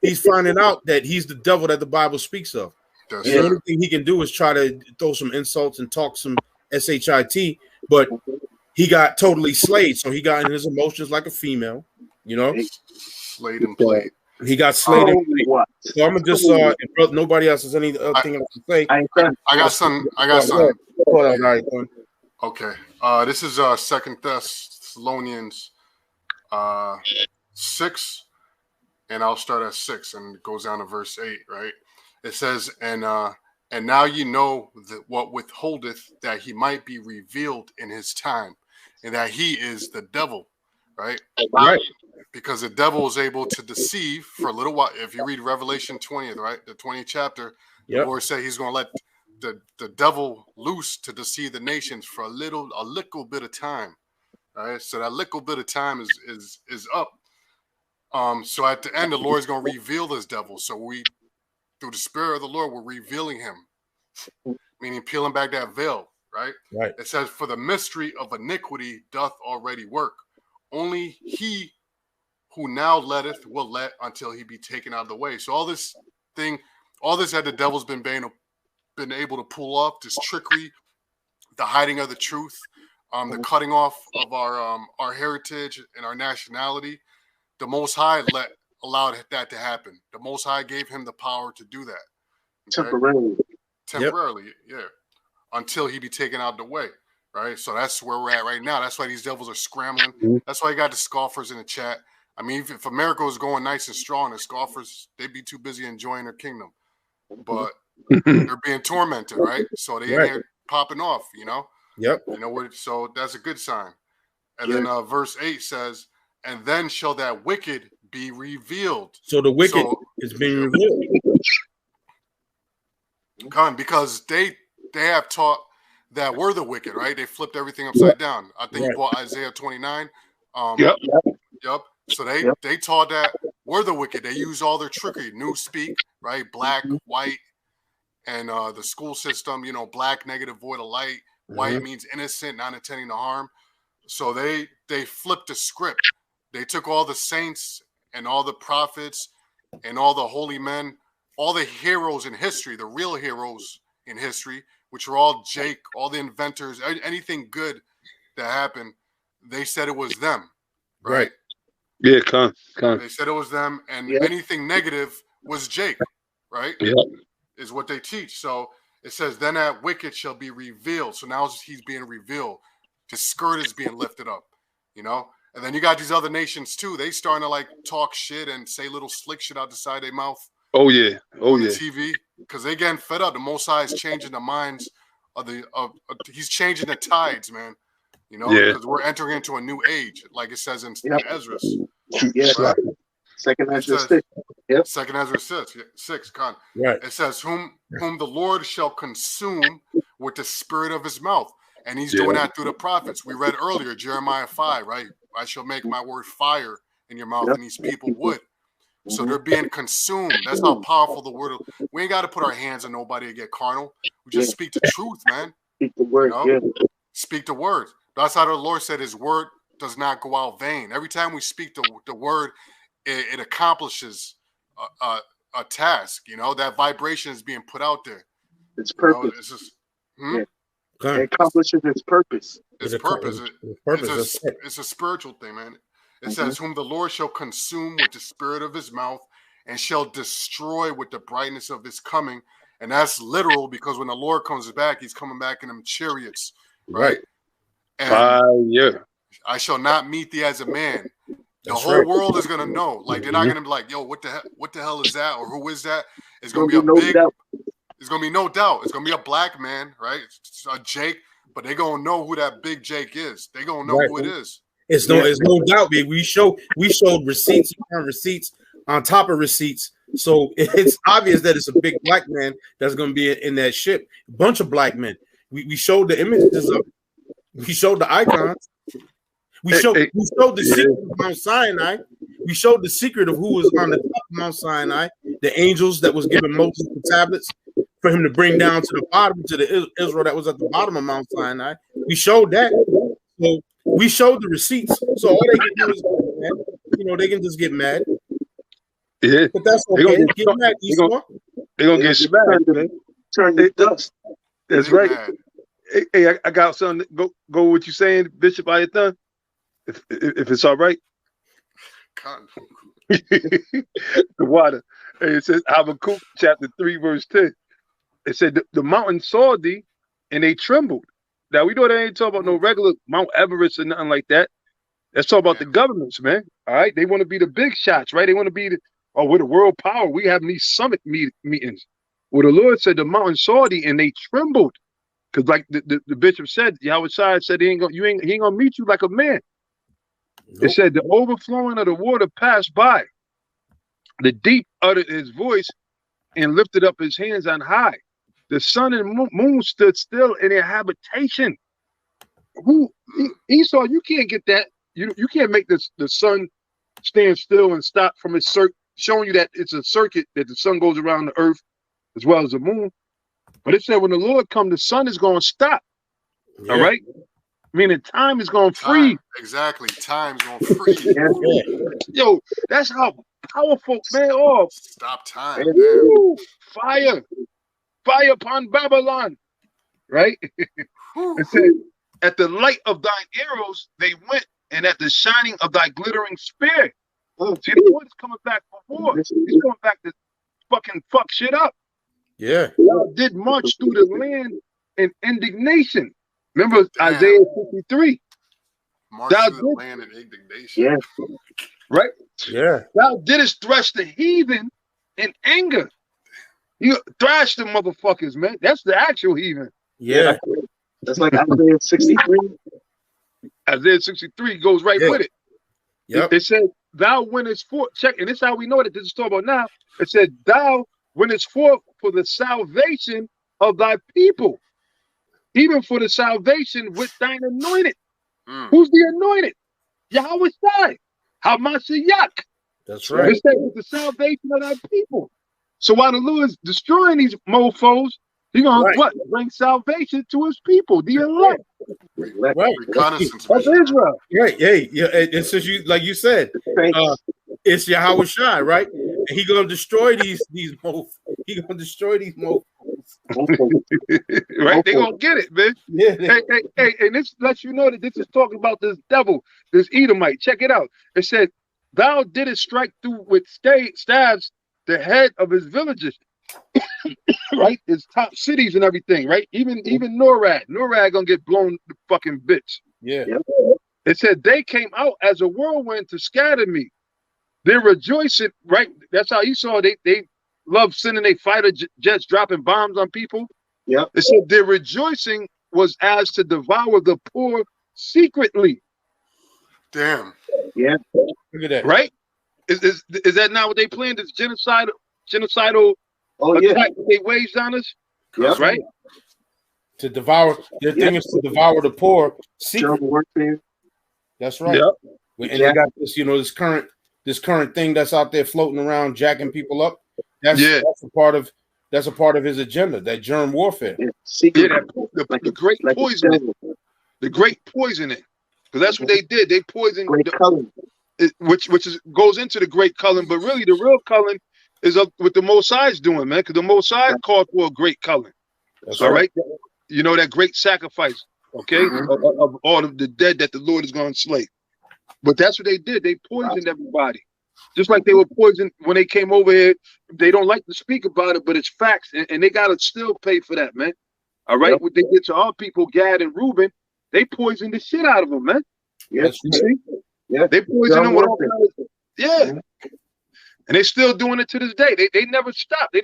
he's finding out that he's the devil that the Bible speaks of. And the only thing he can do is try to throw some insults and talk some shit, but he got totally slayed, so he got in his emotions like a female, Slayed and played. He got slayed. So I'm gonna just if nobody else has anything else to say. I got some. Okay. This is 2 Thessalonians 6, and I'll start at 6, and it goes down to verse 8. Right? It says, and now you know that what withholdeth that he might be revealed in his time, and that he is the devil. Right? Right. Because the devil is able to deceive for a little while. If you read Revelation 20th, right, the 20th chapter, the Lord said he's going to let the devil loose to deceive the nations for a little bit of time. All right, so that little bit of time is up. So at the end, the Lord is going to reveal this devil. So we, through the Spirit of the Lord, we're revealing him, meaning peeling back that veil. Right. Right. It says, "For the mystery of iniquity doth already work. Only he who now letteth will let until he be taken out of the way." So all this that the devil's been able to pull off, this trickery, the hiding of the truth, the cutting off of our heritage and our nationality, the Most High allowed that to happen. The Most High gave him the power to do that. Okay? Temporarily, yeah. until he be taken out the way. Right, so that's where we're at right now. That's why these devils are scrambling. That's why you got the scoffers in the chat. I mean, if America was going nice and strong, the scoffers, they'd be too busy enjoying their kingdom. But they're being tormented, right? So they in here popping off, you know? Yep. You know what? So that's a good sign. And then verse 8 says, and then shall that wicked be revealed. So the wicked is being revealed. Because they have taught that we're the wicked, right? They flipped everything upside down. I think you brought Isaiah 29. Yep. So they taught that we're the wicked. They use all their trickery, newspeak, right? Black, white, and the school system, you know, black, negative, void of light. White means innocent, not intending to harm. So they flipped the script. They took all the saints and all the prophets and all the holy men, all the heroes in history, the real heroes in history, which were all Jake, all the inventors, anything good that happened, they said it was them, right? Yeah, come. They said it was them, and anything negative was Jake, right? Yeah. Is what they teach. So it says, then that wicked shall be revealed. So now he's being revealed. The skirt is being lifted up, you know? And then you got these other nations too. They starting to like talk shit and say little slick shit out the side of their mouth. Oh yeah. On the TV, because they getting fed up. The Most High is changing the minds of he's changing the tides, man. You know, because we're entering into a new age, like it says in Ezra. Right? Second Ezra 6. Yep. Second Ezra 6. Con. Right. It says, whom the Lord shall consume with the spirit of his mouth. And he's doing that through the prophets. We read earlier, Jeremiah 5, right? I shall make my word fire in your mouth, and these people would. So they're being consumed. That's how powerful the word is. We ain't got to put our hands on nobody to get carnal. We just speak the truth, man. Speak the word. You know? Speak the word. That's how the Lord said his word does not go out vain. Every time we speak the word, it accomplishes a task. You know, that vibration is being put out there. It's purpose. You know, it's just, it accomplishes its purpose. It's purpose. It's a spiritual thing, man. It says, whom the Lord shall consume with the spirit of his mouth and shall destroy with the brightness of his coming. And that's literal, because when the Lord comes back, he's coming back in them chariots, right? And I shall not meet thee as a man. The whole world is going to know. Like, they're not going to be like, yo, what the hell is that? Or who is that? It's going to be a big, it's going to be no doubt. It's going to be a black man, right? It's a Jake, but they're going to know who that big Jake is. They're going to know who it is. It's no doubt, baby. We showed receipts upon receipts on top of receipts. So it's obvious that it's a big black man that's going to be in that ship. A bunch of black men. We showed the images of. We showed the icons. We showed the secret of Mount Sinai. We showed the secret of who was on the top of Mount Sinai. The angels that was giving Moses the tablets for him to bring down to the bottom, to the Israel that was at the bottom of Mount Sinai. We showed that. So we showed the receipts. So all they can do is, they can just get mad. Yeah, but that's okay. Get mad, they're gonna get smacked, man. Turn the dust. That's right. Hey, I got something. Go with what you saying, Bishop Ayathan, if it's all right. The water. Hey, it says Habakkuk chapter 3 verse 10. It said the mountain saw thee and they trembled. Now we know they ain't talking about no regular Mount Everest or nothing like that. Let's talk about the governments, man. All right, they want to be the big shots, right? They want to be we're the world power. We having these summit meetings. Well, the Lord said the mountain saw thee and they trembled, because like the bishop said, Yahweh Shai said he ain't gonna meet you like a man. Nope. It said the overflowing of the water passed by. The deep uttered his voice and lifted up his hands on high. The sun and moon stood still in their habitation. Esau, you can't get that. You can't make the sun stand still and stop from its circuit, showing you that it's a circuit that the sun goes around the earth as well as the moon. But it said when the Lord comes, the sun is going to stop. Yeah. All right? Meaning time is going to freeze. Exactly. Time's going to freeze. Yo, that's how powerful, man. Oh, stop time. Ooh, fire upon Babylon. Right? It said, at the light of thine arrows, they went, and at the shining of thy glittering spear. See, the Lord is coming back for war. He's coming back to fuck shit up. Yeah. Did march through the land in indignation. Remember Damn. Isaiah 53. March through the land in indignation. Yeah. Right? Yeah. Thou didst thresh the heathen in anger. You thrash the motherfuckers, man. That's the actual heathen. Yeah. That's like Isaiah 63. Isaiah 63 goes right with it. Yep. It said, thou winnest forth. Check, and this is how we know that this is talking about now. It said, thou winnest forth for the salvation of thy people, even for the salvation with thine anointed. Who's the anointed? Yahweh Shai. Hamashiach. That's right. It said with the salvation of thy people. So while the Lord is destroying these mofos, he's gonna what? Bring salvation to his people, the elect. Right. Reconnaissance Of mission. Israel. Right. Hey, yeah. It's just you, like you said, it's Yahweh Shai, right? And he gonna destroy these mofos. He gonna destroy these mofos. Right? They gonna get it, man. Yeah. Hey, and this lets you know that this is talking about this devil, this Edomite. Check it out. It said, thou didst strike through with staves the head of his villages, right? His top cities and everything, right? Even Norad gonna get blown the fucking bitch. Yeah. It said they came out as a whirlwind to scatter me. They're rejoicing, right? That's how Esau, they love sending their fighter jets dropping bombs on people. Yeah. It said their rejoicing was as to devour the poor secretly. Damn. Yeah. Look at that. Right? Is that not what they planned? This genocidal Oh, yeah. attack that they waged on us? Yeah. Right? To devour, their thing is to devour the poor. German warfare. That's right. Yep. And they got this, this current thing that's out there floating around, jacking people up. That's a part of his agenda. That germ warfare. Yeah. The great poisoning. The great poisoning. Because that's what they did. They poisoned Great culling. which goes into the great culling, but really the real culling is up what the Mosai's doing, man. Because the Mosai called for a great culling. That's all right. You know, that great sacrifice, okay, of all of the dead that the Lord is going to slay. But that's what they did. They poisoned everybody. Just like they were poisoned when they came over here. They don't like to speak about it, but it's facts. And they got to still pay for that, man. All right. What they did to our people, Gad and Reuben, they poisoned the shit out of them, man. Yes. You see? Yeah. They poisoned them with all kinds of, and they're still doing it to this day. They never stopped. They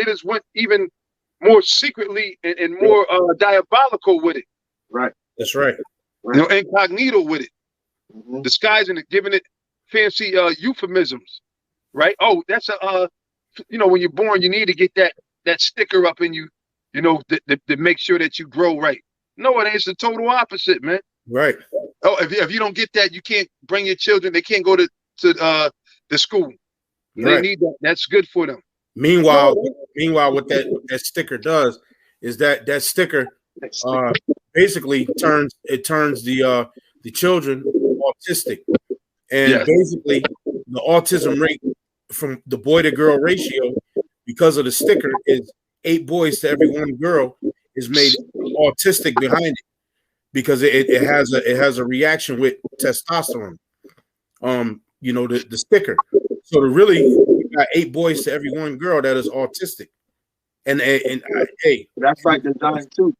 just went even more secretly and more diabolical with it. Right. That's right. You know, incognito with it. Disguising it, giving it fancy euphemisms. Right? Oh, that's when you're born, you need to get that sticker up in you, to make sure that you grow right. No, it ain't. It's the total opposite, man. Right. Oh, if you don't get that, you can't bring your children. They can't go to the school. They need that. That's good for them. Meanwhile, what that sticker does is that sticker basically turns the children autistic, and basically the autism rate from the boy to girl ratio because of the sticker is 8 boys to every 1 girl is made autistic behind it because it has a reaction with testosterone. The sticker. So you got 8 boys to every 1 girl that is autistic, and hey, that's by design too,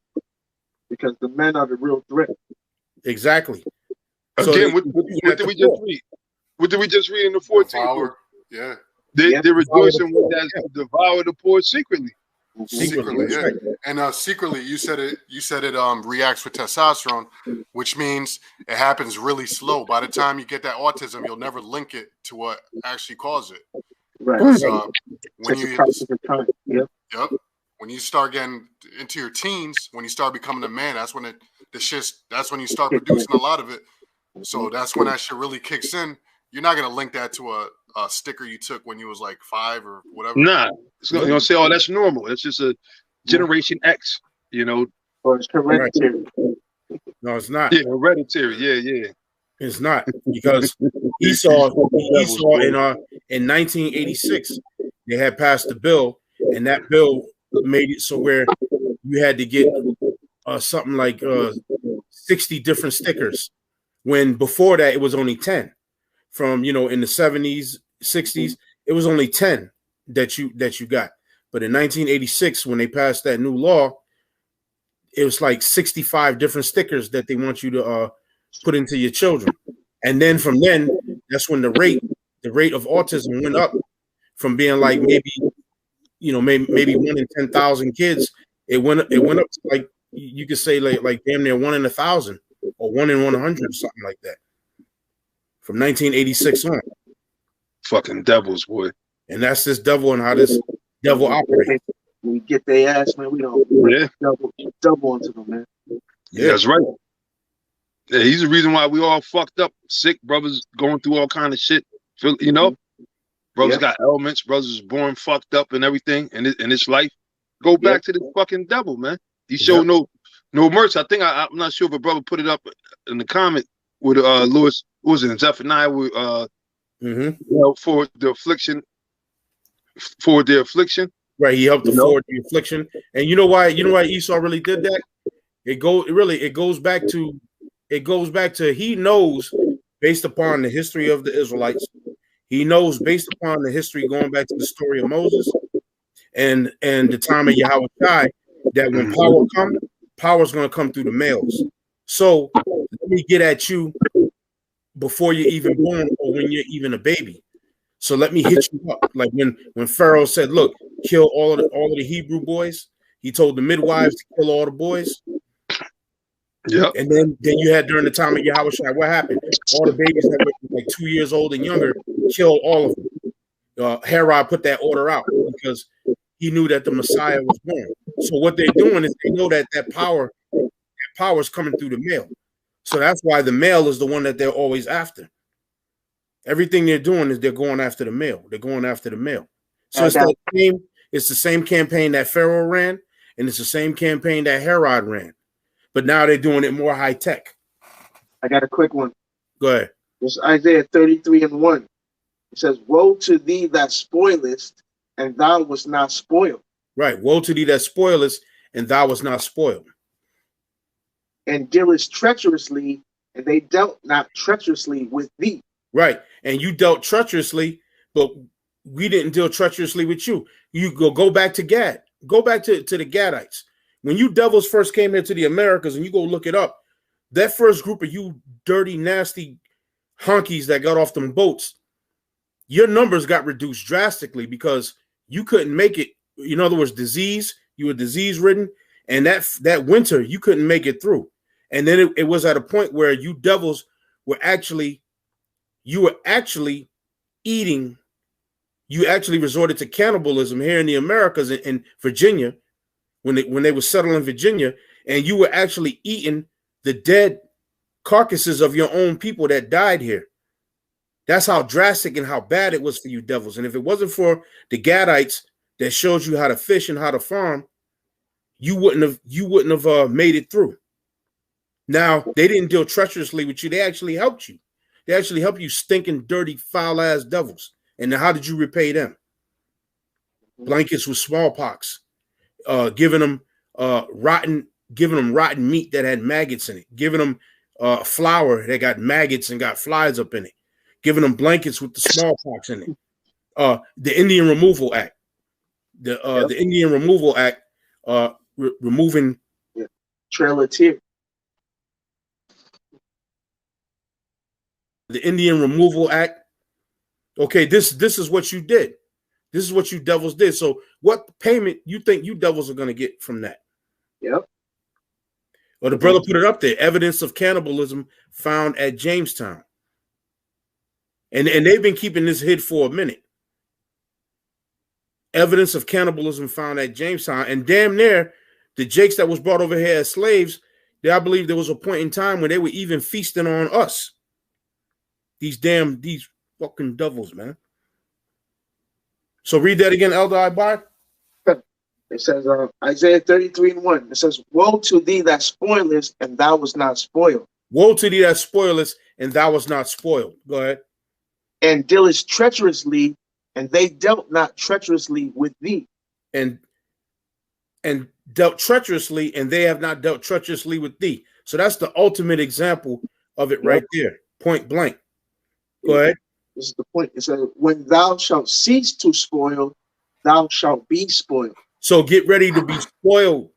because the men are the real threat. Exactly. Again, what did we just read? What did we just read in the 14th? Yeah. They're rejoicing with that to devour the poor secretly. Secretly, yeah. And secretly, you said it reacts with testosterone, which means it happens really slow. By the time you get that autism, you'll never link it to what actually caused it. Right. When you start getting into your teens, when you start becoming a man, that's when that's when you start producing a lot of it. So that's when that shit really kicks in. You're not gonna link that to a sticker you took when you was like 5 or whatever. Nah, it's gonna say, "Oh, that's normal." It's just a Generation X, Or it's hereditary. No, it's not. Yeah, hereditary. Yeah. It's not, because Esau in 1986 they had passed a bill, and that bill made it so where you had to get something like 60 different stickers, when before that it was only 10. From in the 70s, 60s, it was only 10 that you got. But in 1986, when they passed that new law, it was like 65 different stickers that they want you to put into your children. And then from then, that's when the rate of autism went up from being like maybe 1 in 10,000 kids. It went up to like, you could say like damn near 1 in 1,000 or 1 in 100, something like that. From 1986 on. Fucking devils, boy. And that's this devil and how this devil operates. We get their ass, man. We don't double onto them, man. Yeah, that's right. Yeah, he's the reason why we all fucked up, sick brothers going through all kind of shit. You know, brothers got ailments. Brothers was born fucked up and everything in this life. Go back to the fucking devil, man. He showed no mercy. I think I'm not sure if a brother put it up in the comment with Lewis. What was it? Zephaniah with for the affliction. For the affliction. Right, he helped afford the affliction, and you know why Esau really did that? It goes back to he knows, based upon the history of the Israelites, he knows based upon the history going back to the story of Moses and the time of Yahweh Shai, that when power is going to come through the males. So let me get at you before you're even born or when you're even a baby. So let me hit you up. Like when Pharaoh said, look, kill all of the Hebrew boys, he told the midwives to kill all the boys. Yeah. And then you had during the time of Yahweh Shai, what happened? All the babies that were like 2 years old and younger, killed all of them. Herod put that order out because he knew that the Messiah was born. So what they're doing is they know that power is coming through the male. So that's why the male is the one that they're always after. Everything they're doing is they're going after the male. They're going after the male. So it's the same campaign that Pharaoh ran, and it's the same campaign that Herod ran. But now they're doing it more high tech. I got a quick one. Go ahead. It's Isaiah 33:1. It says, woe to thee that spoilest, and thou wast not spoiled. Right. Woe to thee that spoilest, and thou wast not spoiled. And dealest treacherously, and they dealt not treacherously with thee. Right. And you dealt treacherously, but we didn't deal treacherously with you. You go back to Gad. Go back to the Gadites. When you devils first came into the Americas, and you go look it up, that first group of you dirty, nasty honkies that got off them boats, your numbers got reduced drastically because you couldn't make it. In other words, disease, you were disease ridden, and that winter you couldn't make it through. And then it was at a point where you devils were actually eating. You actually resorted to cannibalism here in the Americas in Virginia when they were settling Virginia, and you were actually eating the dead carcasses of your own people that died here. That's how drastic and how bad it was for you devils. And if it wasn't for the Gadites that showed you how to fish and how to farm, you wouldn't have made it through. Now, they didn't deal treacherously with you. They actually helped you. They actually helped you, stinking, dirty, foul-ass devils. And then how did you repay them? Blankets with smallpox, giving them rotten meat that had maggots in it, giving them flour that got maggots and got flies up in it, giving them blankets with the smallpox in it. The Indian Removal Act, the Indian Removal Act, removing Trail of Tears. The Indian Removal Act. Okay, this is what you did. This is what you devils did. So what payment you think you devils are going to get from that? Yep. Well, the brother put it up there. Evidence of cannibalism found at Jamestown. And they've been keeping this hid for a minute. Evidence of cannibalism found at Jamestown. And damn near the Jakes that was brought over here as slaves, I believe there was a point in time when they were even feasting on us. These fucking devils, man. So read that again, Elder Ibar. It says Isaiah 33:1. It says, woe to thee that spoilest, and thou was not spoiled. Woe to thee that spoilest, and thou was not spoiled. Go ahead. And dealest treacherously, and they dealt not treacherously with thee. And dealt treacherously, and they have not dealt treacherously with thee. So that's the ultimate example of it right there. Point blank. Go ahead. This is the point. It says, when thou shalt cease to spoil, thou shalt be spoiled. So get ready to be spoiled.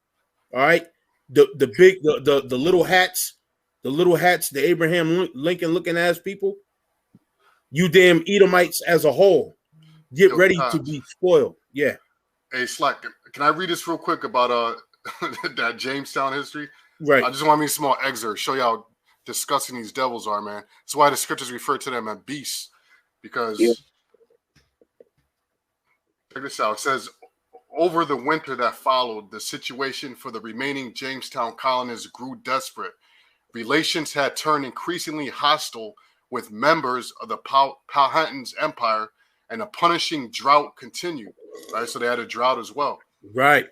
All right. the little hats, the Abraham Lincoln looking ass people. You damn Edomites as a whole, get ready to be spoiled. Yeah. Hey, Slack, can I read this real quick about that Jamestown history? Right. I just want to read a small excerpt, show you how disgusting these devils are, man. That's why the scriptures refer to them as beasts, because check this out. It says, over the winter that followed, the situation for the remaining Jamestown colonists grew desperate. Relations had turned increasingly hostile with members of the Powhatan's empire, and a punishing drought continued. Right, so they had a drought as well. Right.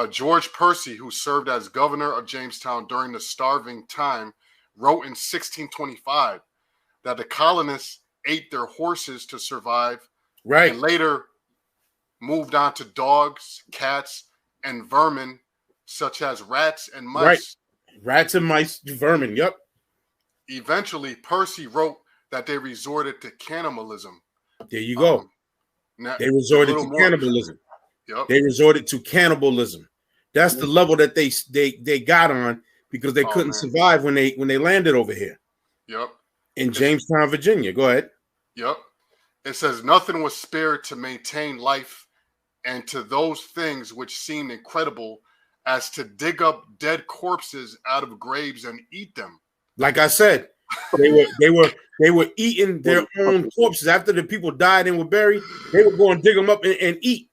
George Percy, who served as governor of Jamestown during the starving time, wrote in 1625 that the colonists ate their horses to survive. Right. And later moved on to dogs, cats, and vermin, such as rats and mice. Right. Rats and mice, vermin. Yep. Eventually, Percy wrote that they resorted to cannibalism. There you go. They resorted to cannibalism. Yep. They resorted to cannibalism. That's the level that they got on because they couldn't survive when they landed over here. Yep. In Jamestown, Virginia. Go ahead. Yep. It says nothing was spared to maintain life, and to those things which seemed incredible, as to dig up dead corpses out of graves and eat them. Like I said, they were eating their own corpses after the people died and were buried. They were going to dig them up and eat.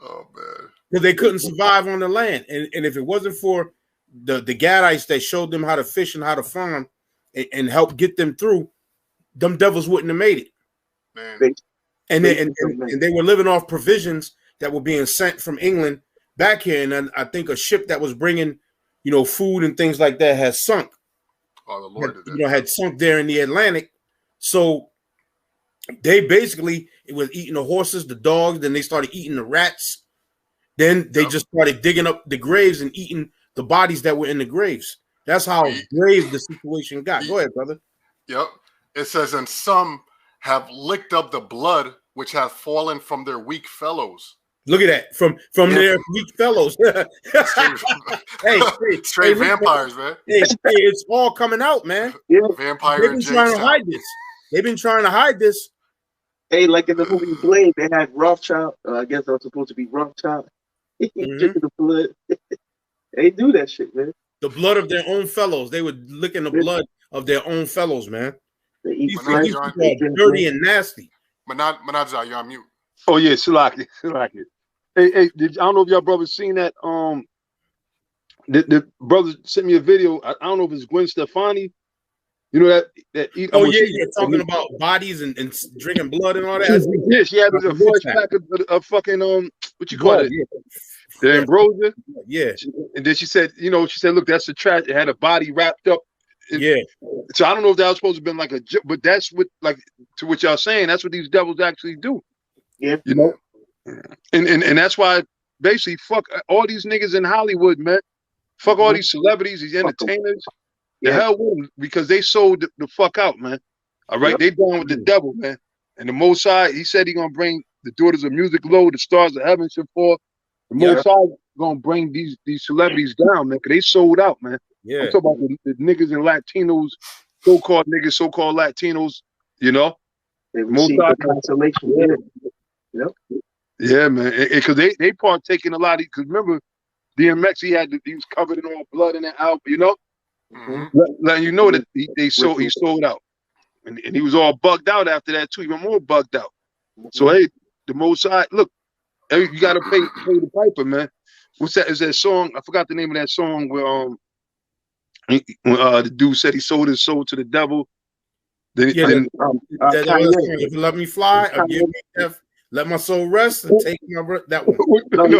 Oh man, because they couldn't survive on the land. And if it wasn't for the Gadites that showed them how to fish and how to farm and help get them through, them devils wouldn't have made it. Man. And they were living off provisions that were being sent from England back here. And then I think a ship that was bringing, food and things like that has sunk. Oh, the Lord had sunk there in the Atlantic. So they basically was eating the horses, the dogs, then they started eating the rats. Then they just started digging up the graves and eating the bodies that were in the graves. That's how grave the situation got. Go ahead, brother. Yep. It says, and some have licked up the blood which hath fallen from their weak fellows. Look at that. From their weak fellows. Straight vampires, man. It's all coming out, man. Yeah. Vampire. They've been trying to hide this. They've been trying to hide this. Hey, like in the movie Blade, they had Rothschild. I guess that was supposed to be Rothschild. Drinking the blood. They do that shit, man. The blood of their own fellows. They were licking the blood of their own fellows, man. These people are dirty and nasty. Manadza, you're on mute. Oh yeah, Salaki. Hey, I don't know if y'all brothers seen that. The brother sent me a video. I don't know if it's Gwen Stefani. You know that. Talking about bodies and drinking blood and all that. Yeah, she had a flashback of fucking what you call it? The ambrosia. Yeah. And then she said, look, that's a trash. It had a body wrapped up. Yeah. So I don't know if that was supposed to have been like a joke, but that's what, like, to what y'all saying, that's what these devils actually do. Yeah. And that's why basically fuck all these niggas in Hollywood, man. Fuck all these celebrities, these entertainers. The hell with them, because they sold the fuck out, man. All right, they down with the devil, man. And the Most High, he said he gonna bring the daughters of music low, the stars of heaven should fall. The Most High gonna bring these celebrities down, man, because they sold out, man. Yeah. I'm talking about the niggas and Latinos, so-called niggas, so-called Latinos, They received the consolation. Yeah, man, because they partake in a lot of, because remember, DMX, he was covered in all blood in that album, letting you know that he sold out, and he was all bugged out after that too, even more bugged out. So hey, the Most High, look, you gotta pay the piper, man. What's that? Is that song? I forgot the name of that song where the dude said he sold his soul to the devil. If you let me fly, I'll give me death. Let my soul rest and take my breath. That one. No. It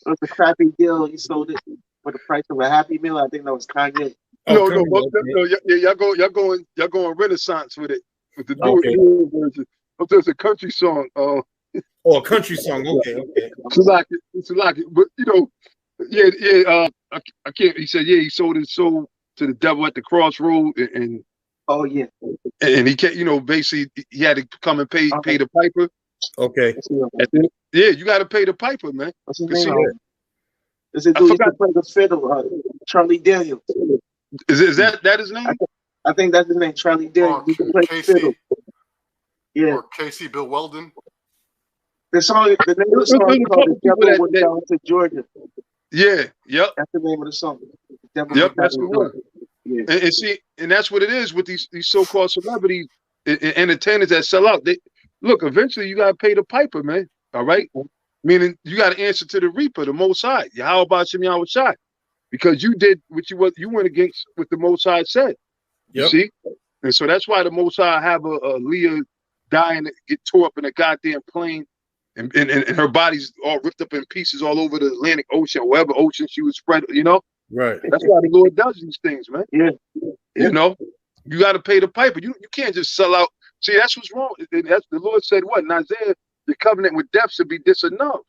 was a crappy deal. He sold it for the price of a Happy Meal. I think that was Kanye. No. Y'all going Renaissance with it, with the new version. There's a country song. A country song. Okay. It's like it. But I can't. He said, he sold his soul to the devil at the crossroad, and and he can't. Basically, he had to come and pay the piper. Okay. You got to pay the piper, man. There's a dude who play the fiddle, Charlie Daniels. Is that his name? I think that's his name, Charlie Daniels. He can play Casey, fiddle. Yeah. Or Casey Bill Weldon. The name of the song is called "The Devil Went Down to Georgia." Yeah, yep. That's the name of the song. Yep, that's the one. Yeah. And see, and that's what it is with these so-called celebrities and entertainers that sell out. They look, eventually you gotta pay the piper, man. All right, meaning you got to answer to the Reaper, the Most High. How about Shemyaw Shai? Because you did what you went against what the Most High said. You see, and so that's why the Most High have a Leah dying, get tore up in a goddamn plane. And her body's all ripped up in pieces all over the Atlantic Ocean, wherever ocean she was spread, you know? Right. That's why the Lord does these things, man. Yeah. You know, you got to pay the piper. You can't just sell out. See, that's what's wrong. That's the Lord said what? In Isaiah, the covenant with death should be disannulled.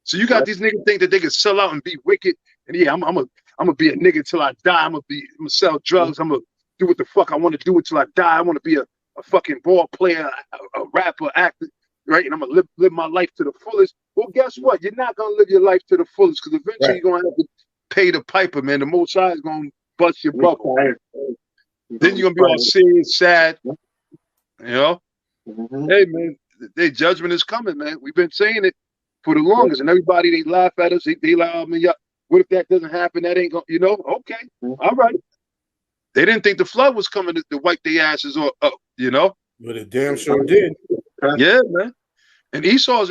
So you got these niggas think that they can sell out and be wicked. And yeah, I'm gonna be a nigga till I die. I'm gonna sell drugs. I'm gonna do what the fuck I want to do until I die. I want to be a fucking ball player, a rapper, actor. Right, and I'm gonna live my life to the fullest. Well, guess what? You're not gonna live your life to the fullest because eventually you're gonna have to pay the piper, man. The Most High is gonna bust your bubble. Then you're gonna be all serious, sad. You know? Hey, man, the judgment is coming, man. We've been saying it for the longest, and everybody they laugh at us. They laugh at me. What if that doesn't happen? That ain't gonna, you know? Okay, all right. They didn't think the flood was coming to wipe their asses up, you know? But it damn sure did. Yeah, man. And Esau,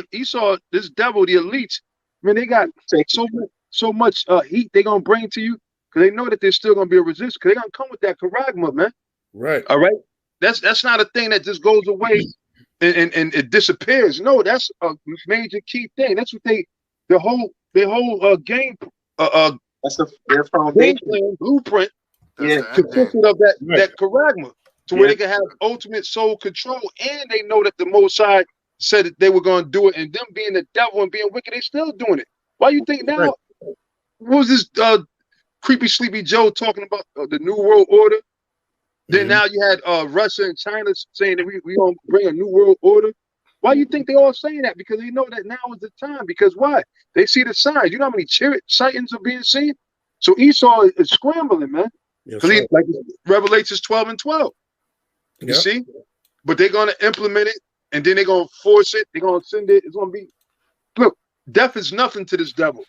this devil, the elites, man, they got so much heat they gonna bring to you because they know that there's still gonna be a resistance because they're gonna come with that charagma, man. Right. All right. That's not a thing that just goes away and it disappears. No, that's a major key thing. That's what their whole game that's their foundation blueprint. Consisted of that charagma. To where they can have ultimate soul control, and they know that the Most High said that they were going to do it, and them being the devil and being wicked, they still doing it. Why you think now? What was this creepy sleepy Joe talking about the New World Order? Then now you had Russia and China saying that we going to bring a New World Order. Why you think they all saying that? Because they know that now is the time. Because why? They see the signs. You know how many chariot sightings are being seen? So Esau is scrambling, man. Because like Revelations 12 and 12. You see? But they're going to implement it, and then they're going to force it. They're going to send it. It's going to be... Look, death is nothing to this devil.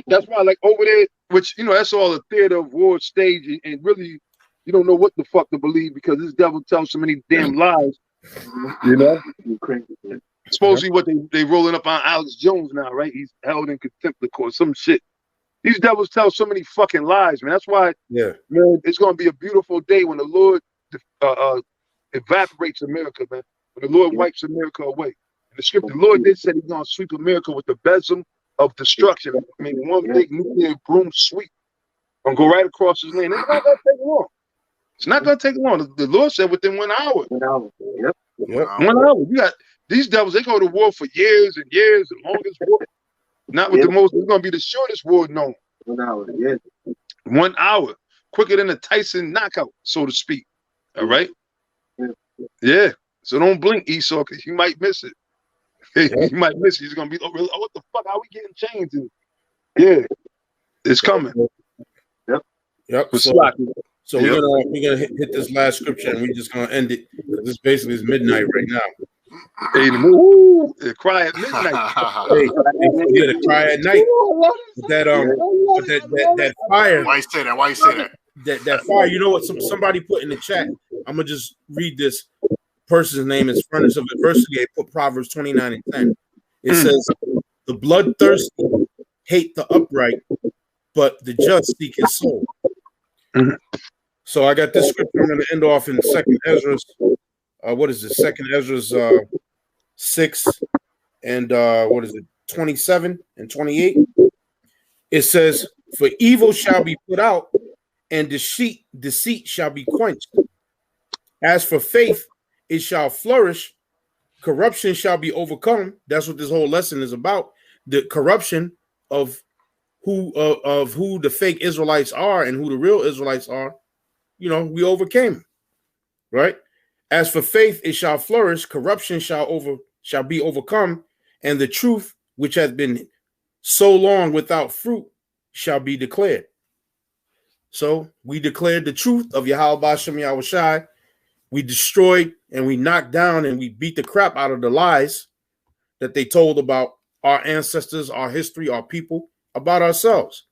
That's why, like, over there, which, you know, that's all a theater of war stage, and really, you don't know what the fuck to believe because this devil tells so many damn lies, you know? Supposedly what they rolling up on Alex Jones now, right? He's held in contempt of court, some shit. These devils tell so many fucking lies, man. That's why, man, it's going to be a beautiful day when the Lord evaporates America, man. When the Lord wipes America away. In the script, the Lord did say he's going to sweep America with the besom of destruction. I mean, one big nuclear broom sweep. Gonna go right across his land. It's not gonna take long. It's not gonna take long. The Lord said within 1 hour. 1 hour. Yep. 1 hour. You got these devils, they go to war for years and years, the longest war. Not with the most, it's gonna be the shortest war known. 1 hour, yeah. 1 hour. Quicker than a Tyson knockout, so to speak. All right? Yeah. So don't blink, Esau, because you might miss it. You might miss it. He's gonna be, oh, really? Oh, what the fuck? How we getting changed? Yeah. It's coming. Yep. So we're gonna hit this last scripture and we're just gonna end it. This basically is midnight right now. Hey, the cry at midnight. The cry at night. That fire. Why you say that? Why you say that? That fire. You know what? Somebody put in the chat. I'm gonna just read this person's name is Furnace of Adversity. They put Proverbs 29 and 10. It says, "The bloodthirsty hate the upright, but the just seek his soul." So I got this scripture. I'm going to end off in Second Ezra's. What is it? Second Ezra's 6 and 27 and 28. It says, "For evil shall be put out, and deceit shall be quenched. As for faith, it shall flourish. Corruption shall be overcome." That's what this whole lesson is about. The corruption of who the fake Israelites are and who the real Israelites are, you know, we overcame, right? As for faith, it shall flourish, corruption shall be overcome, and the truth which has been so long without fruit shall be declared. So we declared the truth of Yahweh Bashem Yahushai. We destroyed and we knocked down and we beat the crap out of the lies that they told about our ancestors, our history, our people, about ourselves.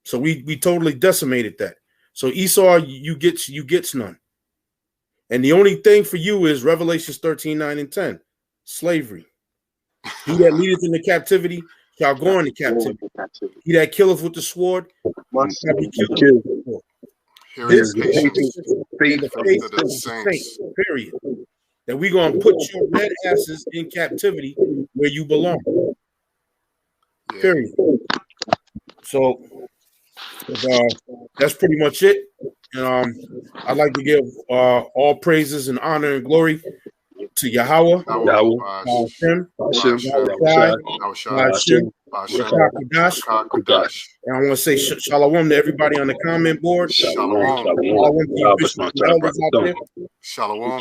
So we totally decimated that. So Esau, you gets none. And the only thing for you is Revelations 13:9-10, slavery. He that leadeth into captivity shall go into captivity. He that killeth with the sword shall be killed. Here is This patience in the faith of the saints, period. That we're going to put your red asses in captivity where you belong. Yeah. Period. So that's pretty much it. And I'd like to give all praises and honor and glory to Yahweh, Hashem, and I want to say shalom to everybody on the comment board. Shalom. Shalom to you bishops and elders out there. Shalom.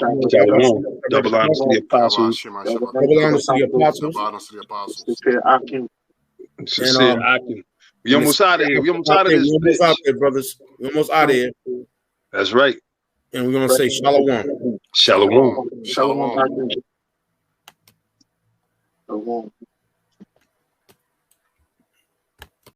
Double honors to the apostles. Double honors to the apostles. And we almost out of here. We almost out of this. We almost out there, brothers. We almost out of here. That's right. And we're gonna say shalom. Shalom. Shalom. Shalom.